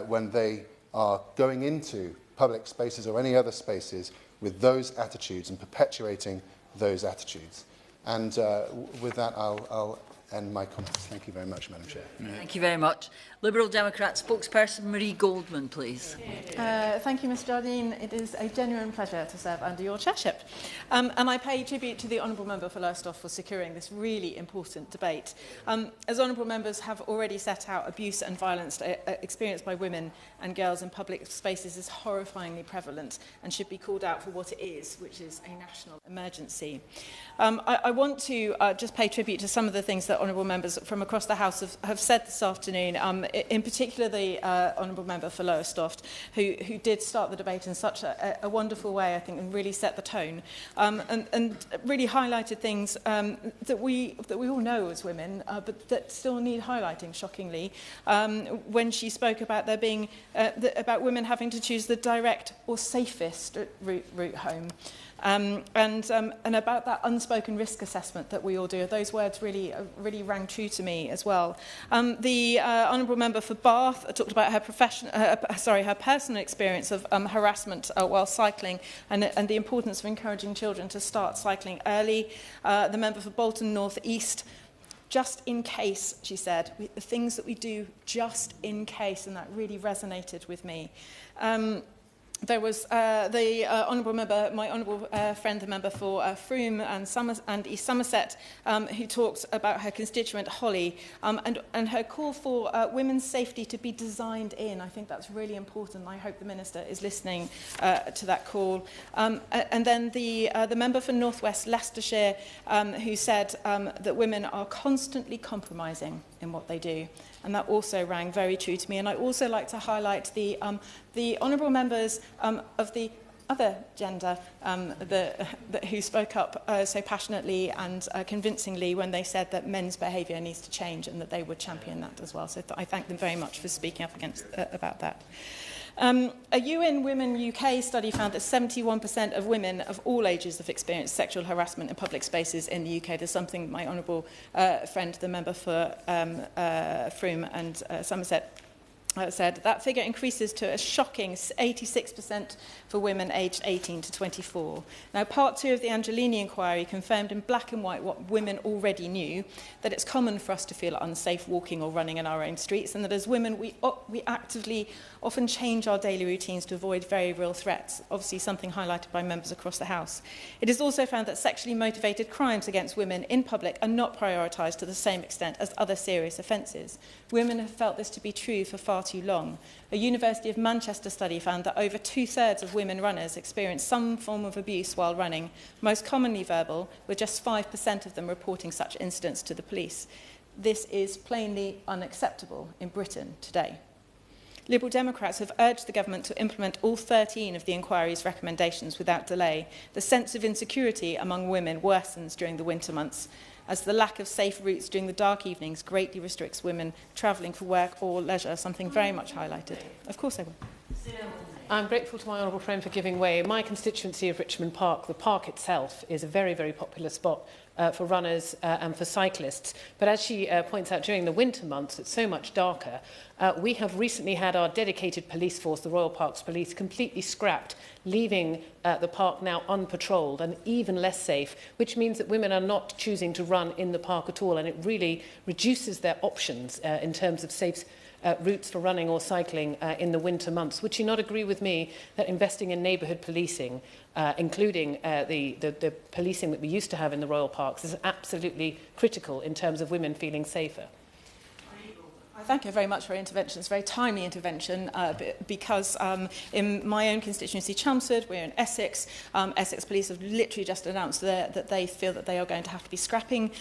when they are going into public spaces or any other spaces with those attitudes and perpetuating those attitudes. And with that, I'll end my comments. Thank you very much, Madam Chair. Thank you very much. Liberal Democrat spokesperson Marie Goldman, please. Thank you, Ms Jardine. It is a genuine pleasure to serve under your chairship. And I pay tribute to the Honourable Member for Lowestoft for securing this really important debate. As Honourable Members have already set out, abuse and violence experienced by women and girls in public spaces is horrifyingly prevalent and should be called out for what it is, which is a national emergency. I want to just pay tribute to some of the things that Honourable Members from across the House have said this afternoon, in particular the Honourable Member for Lowestoft, who did start the debate in such a wonderful way, I think, and really set the tone, and really highlighted things that we all know as women, but that still need highlighting, shockingly, when she spoke about there being about women having to choose the direct or safest route home. And about that unspoken risk assessment that we all do, those words really rang true to me as well. The Honourable Member for Bath talked about her personal experience of harassment while cycling and the importance of encouraging children to start cycling early. The member for Bolton North East, just in case, she said, the things that we do just in case, and that really resonated with me. There was the honourable member, my honourable friend, the member for Frome and East Somerset, who talked about her constituent Holly and her call for women's safety to be designed in. I think that's really important. I hope the Minister is listening to that call. And then the member for North West Leicestershire, who said that women are constantly compromising in what they do. And that also rang very true to me. And I also like to highlight the honourable members of the other gender who spoke up so passionately and convincingly when they said that men's behaviour needs to change and that they would champion that as well. So I thank them very much for speaking up about that. A UN Women UK study found that 71% of women of all ages have experienced sexual harassment in public spaces in the UK. There's something my honourable friend, the member for Frome and Somerset, said. That figure increases to a shocking 86% for women aged 18 to 24. Now, part 2 of the Angelini inquiry confirmed in black and white what women already knew, that it's common for us to feel unsafe walking or running in our own streets, and that as women we actively often change our daily routines to avoid very real threats, obviously something highlighted by members across the House. It is also found that sexually motivated crimes against women in public are not prioritised to the same extent as other serious offences. Women have felt this to be true for far too long. A University of Manchester study found that over 2/3 of women runners experience some form of abuse while running, most commonly verbal, with just 5% of them reporting such incidents to the police. This is plainly unacceptable in Britain today. Liberal Democrats have urged the government to implement all 13 of the inquiry's recommendations without delay. The sense of insecurity among women worsens during the winter months, as the lack of safe routes during the dark evenings greatly restricts women travelling for work or leisure, something very much highlighted. Of course I will. I'm grateful to my honourable friend for giving way. In my constituency of Richmond Park, the park itself is a very, very popular spot for runners and for cyclists. But as she points out, during the winter months, it's so much darker. We have recently had our dedicated police force, the Royal Parks Police, completely scrapped, leaving the park now unpatrolled and even less safe, which means that women are not choosing to run in the park at all, and it really reduces their options in terms of safe routes for running or cycling in the winter months. Would you not agree with me that investing in neighbourhood policing, including the policing that we used to have in the Royal Parks, is absolutely critical in terms of women feeling safer? I thank her very much for her intervention. It's a very timely intervention because in my own constituency, Chelmsford, we're in Essex. Essex Police have literally just announced that they feel that they are going to have to be scrapping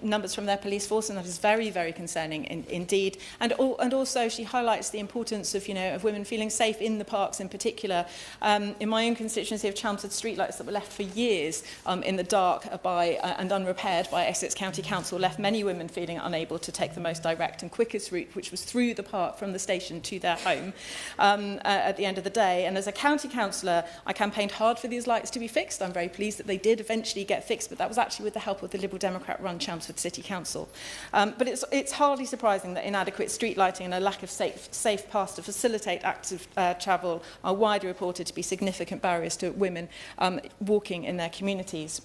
numbers from their police force, and that is very, very concerning indeed. And also she highlights the importance of, of women feeling safe in the parks in particular. In my own constituency of Chelmsford, streetlights that were left for years in the dark and unrepaired by Essex County Council left many women feeling unable to take the most direct and quickest route, which was through the park from the station to their home at the end of the day. And as a county councillor, I campaigned hard for these lights to be fixed. I'm very pleased that they did eventually get fixed, but that was actually with the help of the Liberal Democrat-run Chelmsford City Council. But it's hardly surprising that inadequate street lighting and a lack of safe paths to facilitate active travel are widely reported to be significant barriers to women walking in their communities.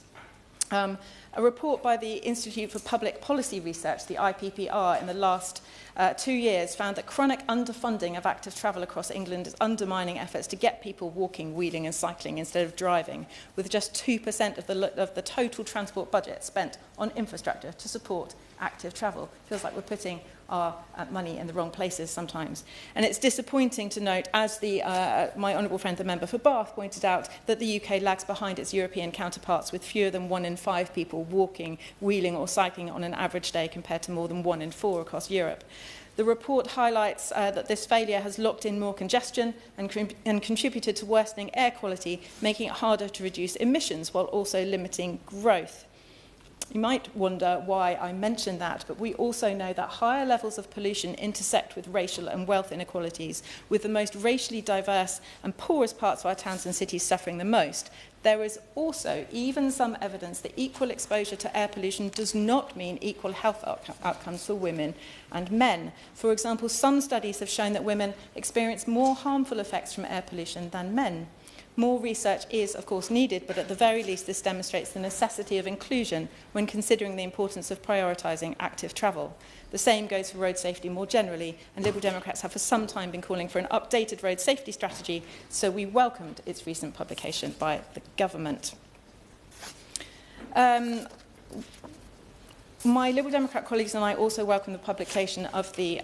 A report by the Institute for Public Policy Research, the IPPR, in the last 2 years found that chronic underfunding of active travel across England is undermining efforts to get people walking, wheeling and cycling instead of driving, with just 2% of the total transport budget spent on infrastructure to support active travel. Feels like we're putting our money in the wrong places sometimes. And it's disappointing to note, as my honourable friend, the member for Bath, pointed out, that the UK lags behind its European counterparts, with fewer than 1 in 5 people walking, wheeling or cycling on an average day compared to more than 1 in 4 across Europe. The report highlights that this failure has locked in more congestion and contributed to worsening air quality, making it harder to reduce emissions while also limiting growth. You might wonder why I mentioned that, but we also know that higher levels of pollution intersect with racial and wealth inequalities, with the most racially diverse and poorest parts of our towns and cities suffering the most. There is also even some evidence that equal exposure to air pollution does not mean equal health outcomes for women and men. For example, some studies have shown that women experience more harmful effects from air pollution than men. More research is, of course, needed, but at the very least this demonstrates the necessity of inclusion when considering the importance of prioritising active travel. The same goes for road safety more generally, and Liberal Democrats have for some time been calling for an updated road safety strategy, so we welcomed its recent publication by the government. My Liberal Democrat colleagues and I also welcome the publication of the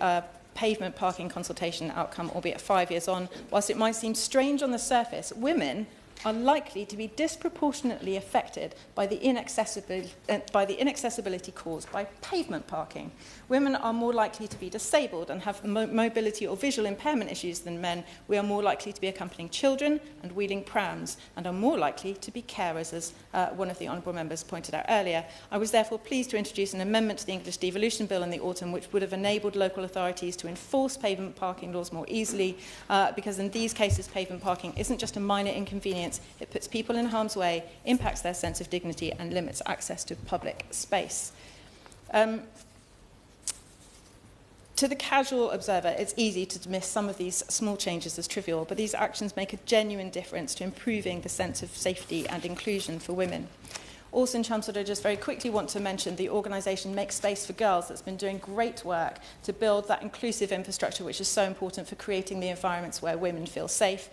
pavement parking consultation outcome, albeit 5 years on. Whilst it might seem strange on the surface, women are likely to be disproportionately affected by the inaccessibility caused by pavement parking. Women are more likely to be disabled and have mobility or visual impairment issues than men. We are more likely to be accompanying children and wheeling prams, and are more likely to be carers, as one of the honourable members pointed out earlier. I was therefore pleased to introduce an amendment to the English Devolution Bill in the autumn, which would have enabled local authorities to enforce pavement parking laws more easily, because in these cases pavement parking isn't just a minor inconvenience. It puts people in harm's way, impacts their sense of dignity, and limits access to public space. To the casual observer, it's easy to dismiss some of these small changes as trivial, but these actions make a genuine difference to improving the sense of safety and inclusion for women. Also in Chelmsford, I just very quickly want to mention the organisation Make Space for Girls that's been doing great work to build that inclusive infrastructure which is so important for creating the environments where women feel safe.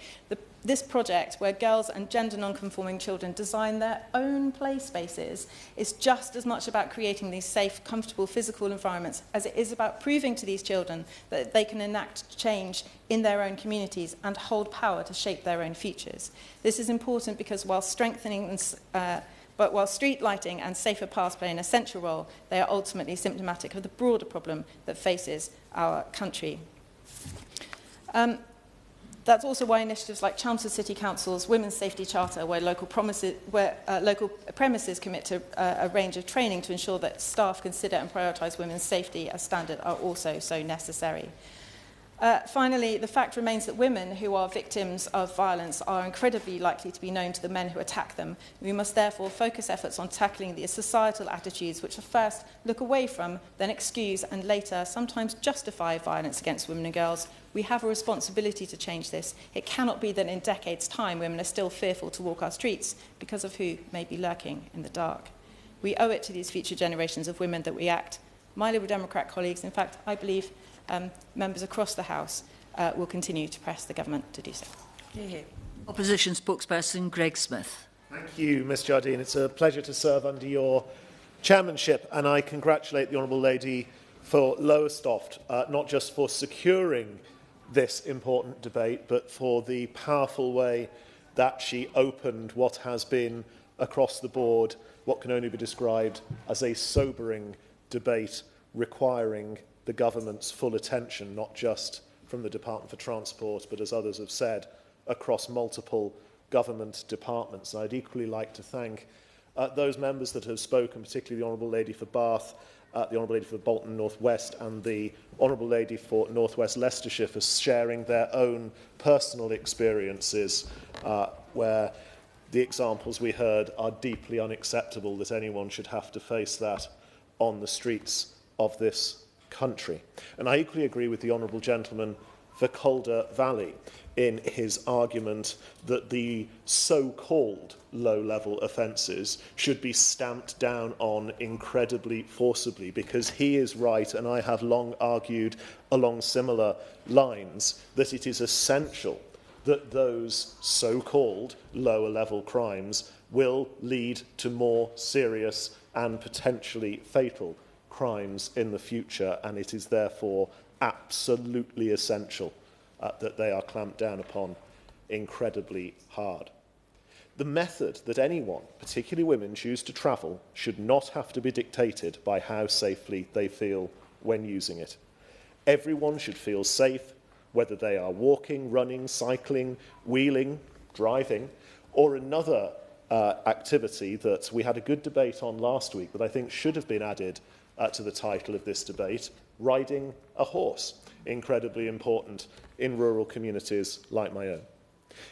This project, where girls and gender non-conforming children design their own play spaces, is just as much about creating these safe, comfortable physical environments as it is about proving to these children that they can enact change in their own communities and hold power to shape their own futures. This is important because while while street lighting and safer paths play an essential role, they are ultimately symptomatic of the broader problem that faces our country. That's also why initiatives like Chelmsford City Council's Women's Safety Charter, where local premises commit to a range of training to ensure that staff consider and prioritise women's safety as standard, are also so necessary. Finally, the fact remains that women who are victims of violence are incredibly likely to be known to the men who attack them. We must therefore focus efforts on tackling the societal attitudes which at first look away from, then excuse, and later sometimes justify violence against women and girls. We have a responsibility to change this. It cannot be that in decades' time women are still fearful to walk our streets because of who may be lurking in the dark. We owe it to these future generations of women that we act. My Liberal Democrat colleagues, in fact, I believe members across the House will continue to press the government to do so. Opposition spokesperson Greg Smith. Thank you, Ms Jardine. It's a pleasure to serve under your chairmanship, and I congratulate the Honourable Lady for Lowestoft, not just for securing this important debate, but for the powerful way that she opened what has been, across the board, what can only be described as a sobering debate requiring the government's full attention, not just from the Department for Transport, but as others have said, across multiple government departments. And I'd equally like to thank those members that have spoken, particularly the Honourable Lady for Bath, the Honourable Lady for Bolton North West, and the Honourable Lady for North West Leicestershire for sharing their own personal experiences where the examples we heard are deeply unacceptable, that anyone should have to face that on the streets of this country. And I equally agree with the Honourable Gentleman for Calder Valley in his argument that the so-called low-level offences should be stamped down on incredibly forcibly, because he is right, and I have long argued along similar lines, that it is essential that those so-called lower-level crimes will lead to more serious and potentially fatal crimes in the future, and it is therefore absolutely essential that they are clamped down upon incredibly hard. The method that anyone, particularly women, choose to travel should not have to be dictated by how safely they feel when using it. Everyone should feel safe, whether they are walking, running, cycling, wheeling, driving, or another activity that we had a good debate on last week that I think should have been added to the title of this debate, riding a horse, incredibly important in rural communities like my own.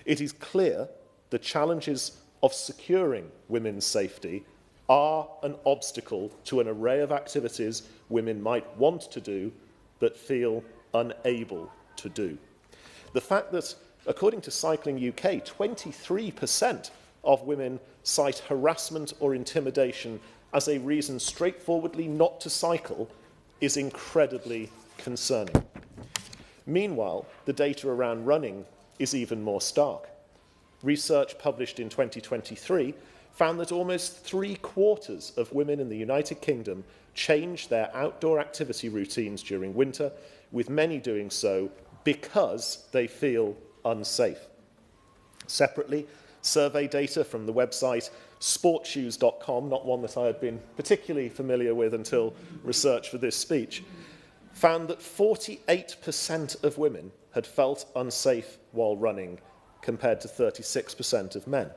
It is clear the challenges of securing women's safety are an obstacle to an array of activities women might want to do but feel unable to do. The fact that, according to Cycling UK, 23% of women cite harassment or intimidation as a reason straightforwardly not to cycle is incredibly concerning. Meanwhile, the data around running is even more stark. Research published in 2023 found that almost 3/4 of women in the United Kingdom changed their outdoor activity routines during winter, with many doing so because they feel unsafe. Separately, survey data from the website sportshoes.com, not one that I had been particularly familiar with until research for this speech, found that 48% of women had felt unsafe while running, compared to 36% of men.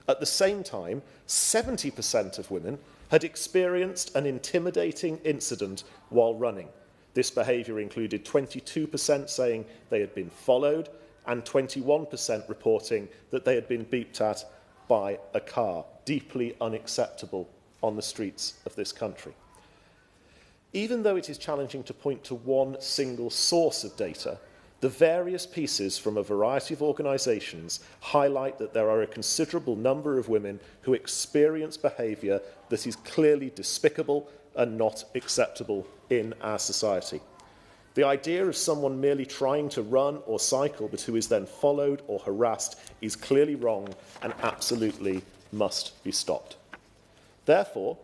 At the same time, 70% of women had experienced an intimidating incident while running. This behaviour included 22% saying they had been followed and 21% reporting that they had been beeped at by a car, deeply unacceptable on the streets of this country. Even though it is challenging to point to one single source of data, the various pieces from a variety of organisations highlight that there are a considerable number of women who experience behaviour that is clearly despicable and not acceptable in our society. The idea of someone merely trying to run or cycle but who is then followed or harassed is clearly wrong and absolutely must be stopped. Therefore,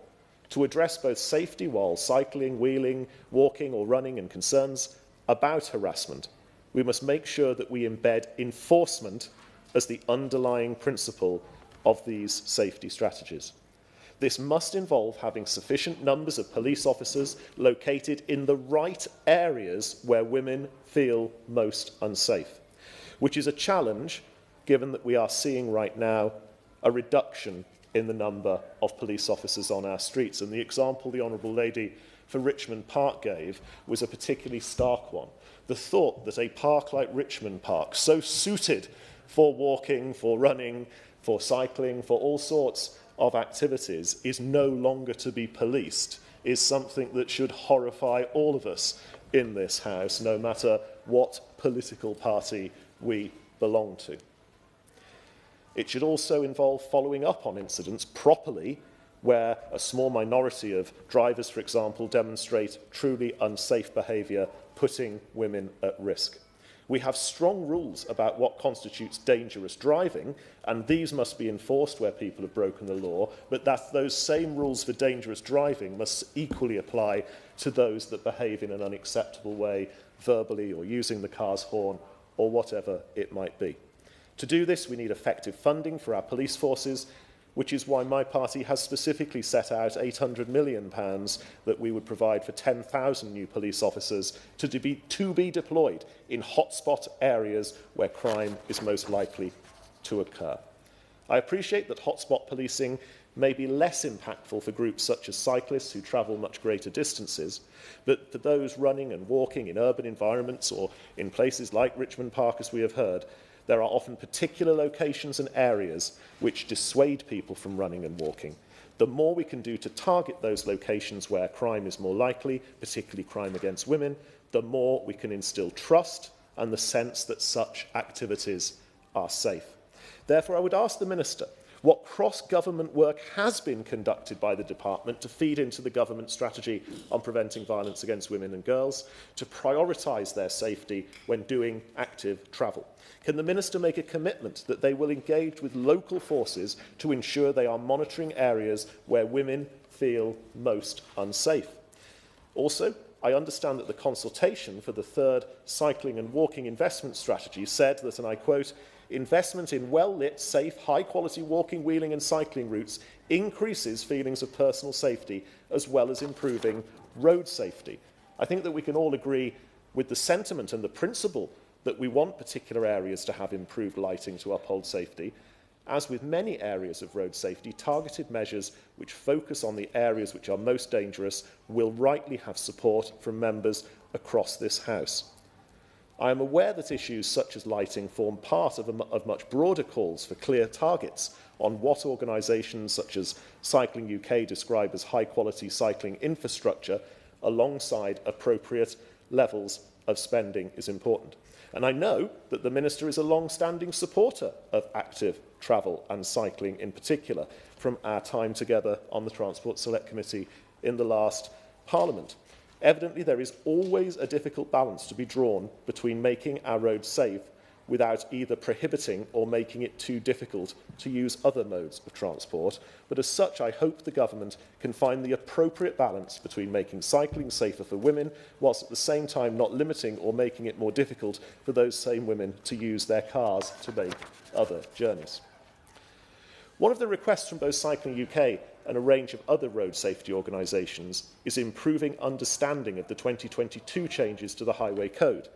to address both safety while cycling, wheeling, walking or running and concerns about harassment, we must make sure that we embed enforcement as the underlying principle of these safety strategies. This must involve having sufficient numbers of police officers located in the right areas where women feel most unsafe, which is a challenge given that we are seeing right now a reduction in the number of police officers on our streets. And the example the Honourable Lady for Richmond Park gave was a particularly stark one. The thought that a park like Richmond Park, so suited for walking, for running, for cycling, for all sorts of activities, is no longer to be policed, is something that should horrify all of us in this House, no matter what political party we belong to. It should also involve following up on incidents properly, where a small minority of drivers, for example, demonstrate truly unsafe behaviour, putting women at risk. We have strong rules about what constitutes dangerous driving, and these must be enforced where people have broken the law, but those same rules for dangerous driving must equally apply to those that behave in an unacceptable way, verbally or using the car's horn or whatever it might be. To do this, we need effective funding for our police forces, which is why my party has specifically set out £800 million that we would provide for 10,000 new police officers to be deployed in hotspot areas where crime is most likely to occur. I appreciate that hotspot policing may be less impactful for groups such as cyclists who travel much greater distances, but for those running and walking in urban environments or in places like Richmond Park, as we have heard, there are often particular locations and areas which dissuade people from running and walking. The more we can do to target those locations where crime is more likely, particularly crime against women, the more we can instill trust and the sense that such activities are safe. Therefore, I would ask the Minister what cross-government work has been conducted by the Department to feed into the Government strategy on preventing violence against women and girls, to prioritise their safety when doing active travel. Can the Minister make a commitment that they will engage with local forces to ensure they are monitoring areas where women feel most unsafe? Also, I understand that the consultation for the third cycling and walking investment strategy said that, and I quote, investment in well-lit, safe, high-quality walking, wheeling and cycling routes increases feelings of personal safety as well as improving road safety. I think that we can all agree with the sentiment and the principle that we want particular areas to have improved lighting to uphold safety, as with many areas of road safety, targeted measures which focus on the areas which are most dangerous will rightly have support from members across this House. I am aware that issues such as lighting form part of much broader calls for clear targets on what organisations such as Cycling UK describe as high-quality cycling infrastructure alongside appropriate levels of spending is important. And I know that the Minister is a long-standing supporter of active travel and cycling in particular from our time together on the Transport Select Committee in the last Parliament. Evidently, there is always a difficult balance to be drawn between making our roads safe without either prohibiting or making it too difficult to use other modes of transport. But as such, I hope the Government can find the appropriate balance between making cycling safer for women, whilst at the same time not limiting or making it more difficult for those same women to use their cars to make other journeys. One of the requests from both Cycling UK and a range of other road safety organisations is improving understanding of the 2022 changes to the Highway Code.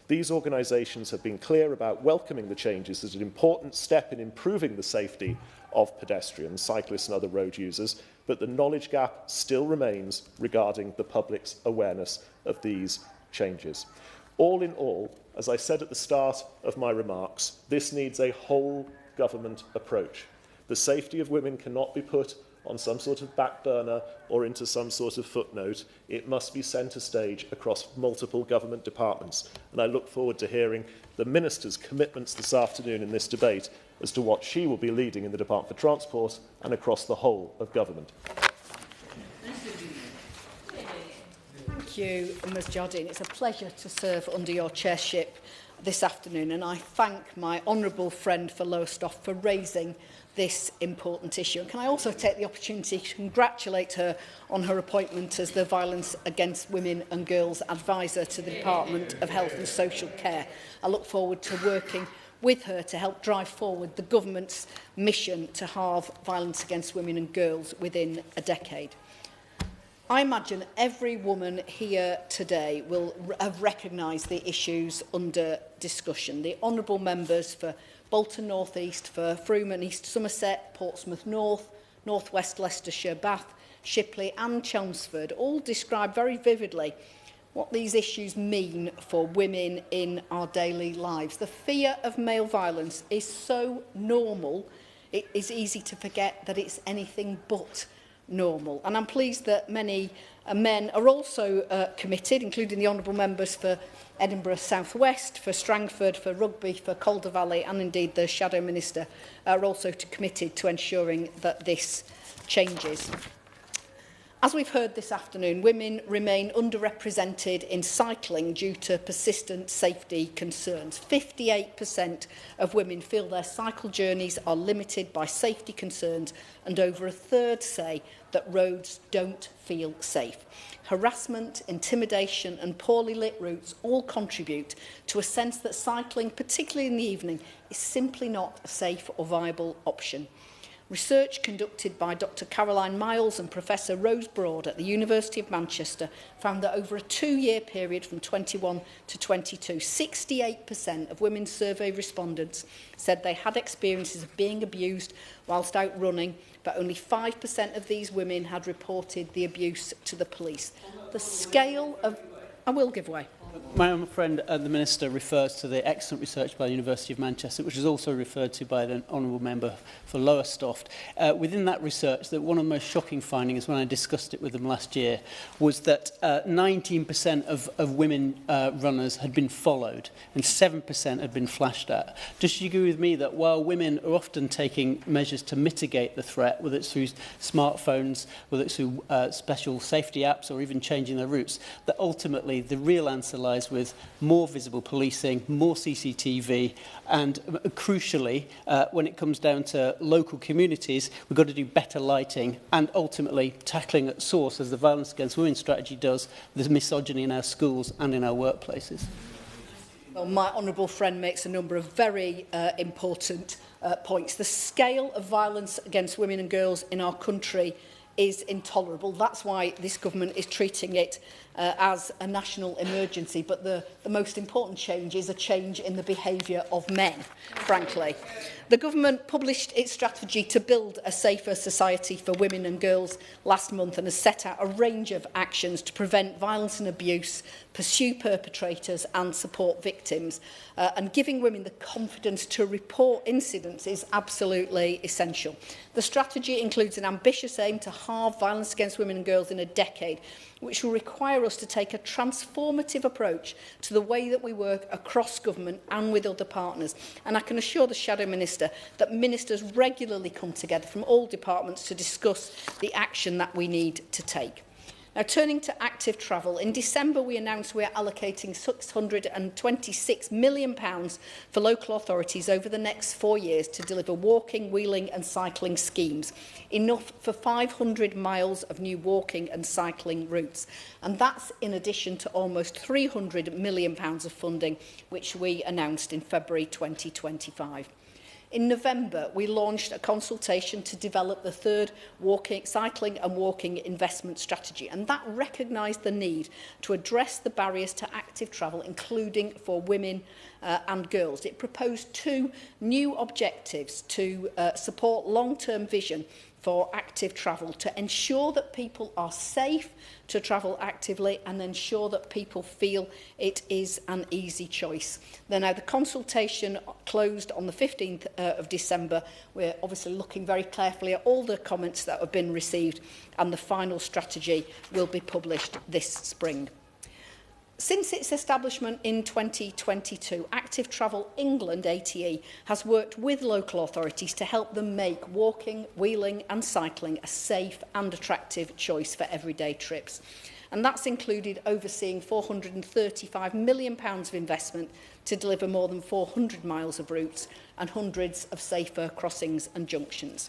These organisations have been clear about welcoming the changes as an important step in improving the safety of pedestrians, cyclists and other road users, but the knowledge gap still remains regarding the public's awareness of these changes. All in all, as I said at the start of my remarks, this needs a whole government approach. The safety of women cannot be put on some sort of back burner or into some sort of footnote. It must be centre stage across multiple government departments. And I look forward to hearing the Minister's commitments this afternoon in this debate as to what she will be leading in the Department for Transport and across the whole of government. Thank you, Ms Jardine. It's a pleasure to serve under your chairship this afternoon, and I thank my honourable friend for Lowestoft for raising this important issue. And can I also take the opportunity to congratulate her on her appointment as the Violence Against Women and Girls Advisor to the Department of Health and Social Care. I look forward to working with her to help drive forward the government's mission to halve violence against women and girls within a decade. I imagine every woman here today will have recognised the issues under discussion. The honourable members for Bolton North East, for Frome and East Somerset, Portsmouth North, North West Leicestershire, Bath, Shipley and Chelmsford all describe very vividly what these issues mean for women in our daily lives. The fear of male violence is so normal, it is easy to forget that it's anything but normal. And I'm pleased that many men are also committed, including the honourable members for Edinburgh South West, for Strangford, for Rugby, for Calder Valley, and indeed the Shadow Minister are also committed to ensuring that this changes. As we've heard this afternoon, women remain underrepresented in cycling due to persistent safety concerns. 58% of women feel their cycle journeys are limited by safety concerns, and over a third say that roads don't feel safe. Harassment, intimidation and poorly lit routes all contribute to a sense that cycling, particularly in the evening, is simply not a safe or viable option. Research conducted by Dr Caroline Miles and Professor Rose Broad at the University of Manchester found that over a 2-year period from 21 to 22, 68% of women survey respondents said they had experiences of being abused whilst out running, but only 5% of these women had reported the abuse to the police. The scale of... I will give way. My own friend, the Minister, refers to the excellent research by the University of Manchester, which is also referred to by the Honourable Member for Lowestoft. Within that research, one of the most shocking findings when I discussed it with them last year was that 19% of women runners had been followed and 7% had been flashed at. Does you agree with me that while women are often taking measures to mitigate the threat, whether it's through smartphones, whether it's through special safety apps or even changing their routes, that ultimately the real answer lies with more visible policing, more CCTV, and crucially, when it comes down to local communities, we've got to do better lighting and ultimately tackling at source, as the Violence Against Women strategy does, the misogyny in our schools and in our workplaces. Well, my honourable friend makes a number of very important points. The scale of violence against women and girls in our country is intolerable. That's why this government is treating it as a national emergency. But the most important change is a change in the behaviour of men, frankly. The government published its strategy to build a safer society for women and girls last month and has set out a range of actions to prevent violence and abuse, pursue perpetrators and support victims. And giving women the confidence to report incidents is absolutely essential. The strategy includes an ambitious aim to halve violence against women and girls in a decade, which will require us to take a transformative approach to the way that we work across government and with other partners. And I can assure the Shadow Minister that ministers regularly come together from all departments to discuss the action that we need to take. Now, turning to active travel, in December we announced we are allocating £626 million for local authorities over the next 4 years to deliver walking, wheeling and cycling schemes, enough for 500 miles of new walking and cycling routes. And that's in addition to almost £300 million of funding, which we announced in February 2025. In November, we launched a consultation to develop the third cycling and walking investment strategy, and that recognised the need to address the barriers to active travel, including for women and girls. It proposed 2 new objectives to support long-term vision for active travel, to ensure that people are safe to travel actively and ensure that people feel it is an easy choice. Now, the consultation closed on the 15th of December. We're obviously looking very carefully at all the comments that have been received, and the final strategy will be published this spring. Since its establishment in 2022, Active Travel England, ATE, has worked with local authorities to help them make walking, wheeling and cycling a safe and attractive choice for everyday trips. And that's included overseeing £435 million of investment to deliver more than 400 miles of routes and hundreds of safer crossings and junctions.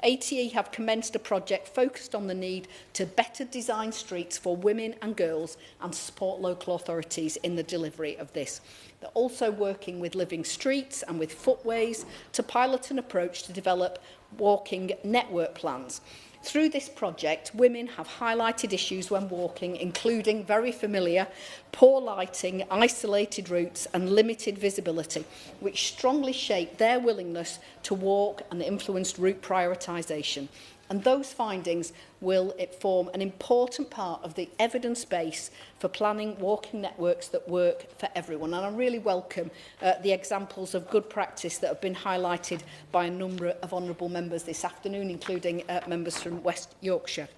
ATE have commenced a project focused on the need to better design streets for women and girls and support local authorities in the delivery of this. They're also working with Living Streets and with Footways to pilot an approach to develop walking network plans. Through this project, women have highlighted issues when walking, including very familiar poor lighting, isolated routes and limited visibility, which strongly shape their willingness to walk and influenced route prioritisation. And those findings will form an important part of the evidence base for planning walking networks that work for everyone. And I really welcome the examples of good practice that have been highlighted by a number of honourable members this afternoon, including members from West Yorkshire.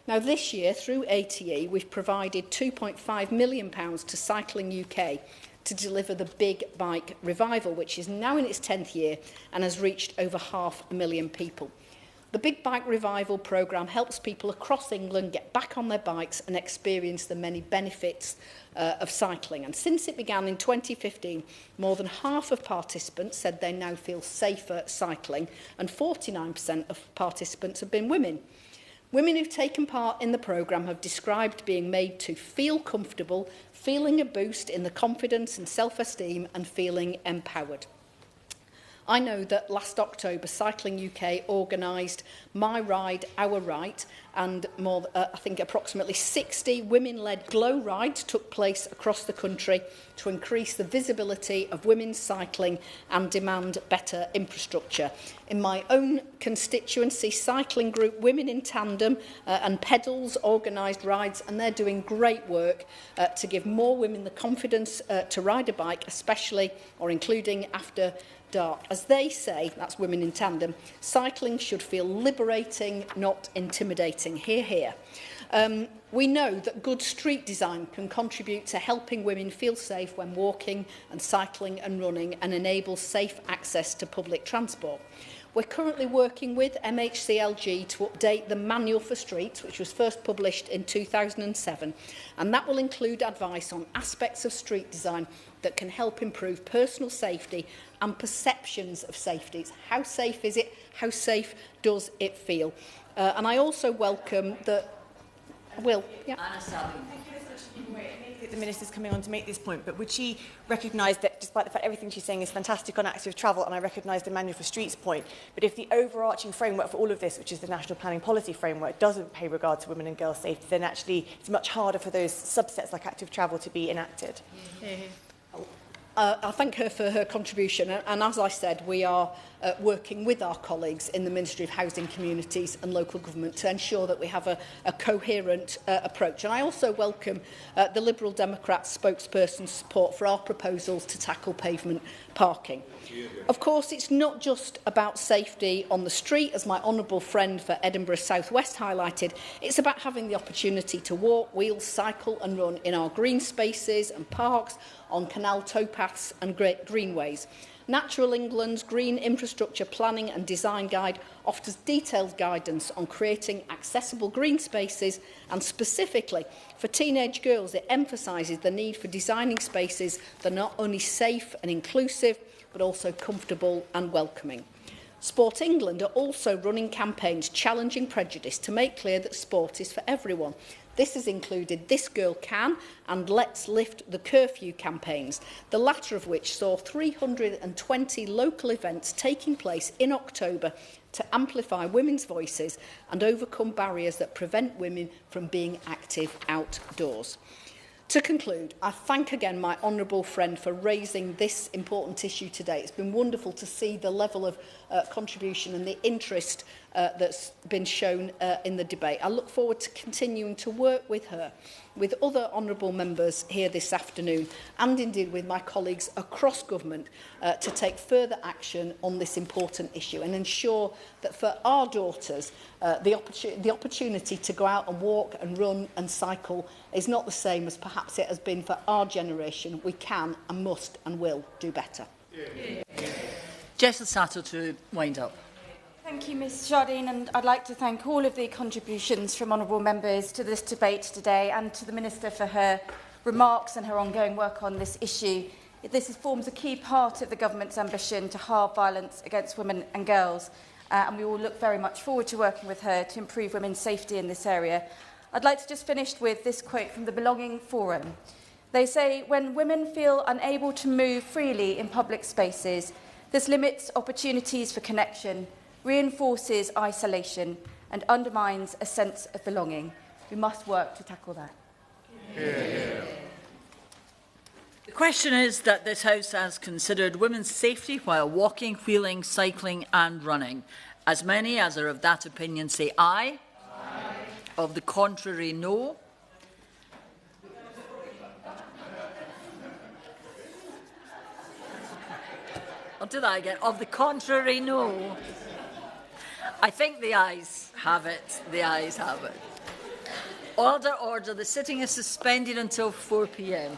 Now, this year, through ATE, we've provided £2.5 million to Cycling UK to deliver the Big Bike Revival, which is now in its 10th year and has reached over 500,000 people. The Big Bike Revival programme helps people across England get back on their bikes and experience the many benefits of cycling. And since it began in 2015, more than half of participants said they now feel safer cycling, and 49% of participants have been women. Women who've taken part in the programme have described being made to feel comfortable, feeling a boost in the confidence and self-esteem, and feeling empowered. I know that last October, Cycling UK organised My Ride, Our Right, and I think approximately 60 women-led glow rides took place across the country to increase the visibility of women's cycling and demand better infrastructure. In my own constituency, cycling group Women in Tandem and Pedals organised rides, and they're doing great work to give more women the confidence to ride a bike, especially or including after dark. As they say, that's Women in Tandem, cycling should feel liberating, not intimidating. Hear, hear. We know that good street design can contribute to helping women feel safe when walking and cycling and running, and enable safe access to public transport. We're currently working with MHCLG to update the Manual for Streets, which was first published in 2007, and that will include advice on aspects of street design that can help improve personal safety and perceptions of safety. It's how safe is it? How safe does it feel? And I also welcome that... Will, yeah. that the Minister's coming on to make this point, but would she recognise that, despite the fact everything she's saying is fantastic on active travel, and I recognise the Manual for Streets point, but if the overarching framework for all of this, which is the National Planning Policy Framework, doesn't pay regard to women and girls' safety, then actually it's much harder for those subsets like active travel to be enacted. I thank her for her contribution, and as I said, we are working with our colleagues in the Ministry of Housing, Communities and Local Government to ensure that we have a coherent approach. And I also welcome the Liberal Democrats spokesperson's support for our proposals to tackle pavement parking. Of course, it's not just about safety on the street, as my honourable friend for Edinburgh South West highlighted. It's about having the opportunity to walk, wheel, cycle and run in our green spaces and parks, on canal towpaths and greenways. Natural England's Green Infrastructure Planning and Design Guide offers detailed guidance on creating accessible green spaces, and specifically for teenage girls it emphasises the need for designing spaces that are not only safe and inclusive but also comfortable and welcoming. Sport England are also running campaigns challenging prejudice to make clear that sport is for everyone. This has included This Girl Can and Let's Lift the Curfew campaigns, the latter of which saw 320 local events taking place in October to amplify women's voices and overcome barriers that prevent women from being active outdoors. To conclude, I thank again my honourable friend for raising this important issue today. It's been wonderful to see the level of contribution and the interest that's been shown in the debate. I look forward to continuing to work with her, with other honourable members here this afternoon, and indeed with my colleagues across government to take further action on this important issue and ensure that for our daughters, the opportunity to go out and walk and run and cycle is not the same as perhaps it has been for our generation. We can and must and will do better. Jessel Sato to wind up. Thank you, Ms Jardine, and I'd like to thank all of the contributions from honourable members to this debate today, and to the Minister for her remarks and her ongoing work on this issue. This forms a key part of the Government's ambition to halve violence against women and girls, and we will look very much forward to working with her to improve women's safety in this area. I'd like to just finish with this quote from the Belonging Forum. They say, "When women feel unable to move freely in public spaces, this limits opportunities for connection, reinforces isolation and undermines a sense of belonging. We must work to tackle that." The question is that this House has considered women's safety while walking, wheeling, cycling and running. As many as are of that opinion say aye. Aye. Of the contrary, no. I'll do that again. Of the contrary, no. I think the ayes have it. The ayes have it. Order, order. The sitting is suspended until 4 p.m.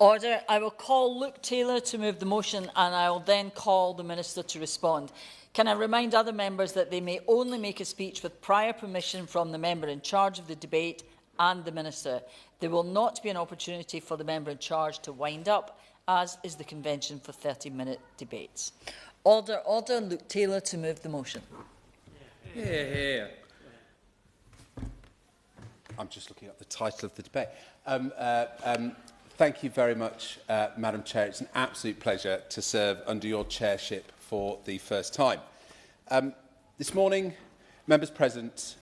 Order. I will call Luke Taylor to move the motion, and I will then call the Minister to respond. Can I remind other members that they may only make a speech with prior permission from the member in charge of the debate and the Minister. There will not be an opportunity for the member in charge to wind up, as is the convention for 30-minute debates. Order, order. Luke Taylor to move the motion. I'm just looking up the title of the debate. Thank you very much, Madam Chair. It's an absolute pleasure to serve under your chairship for the first time. This morning, members present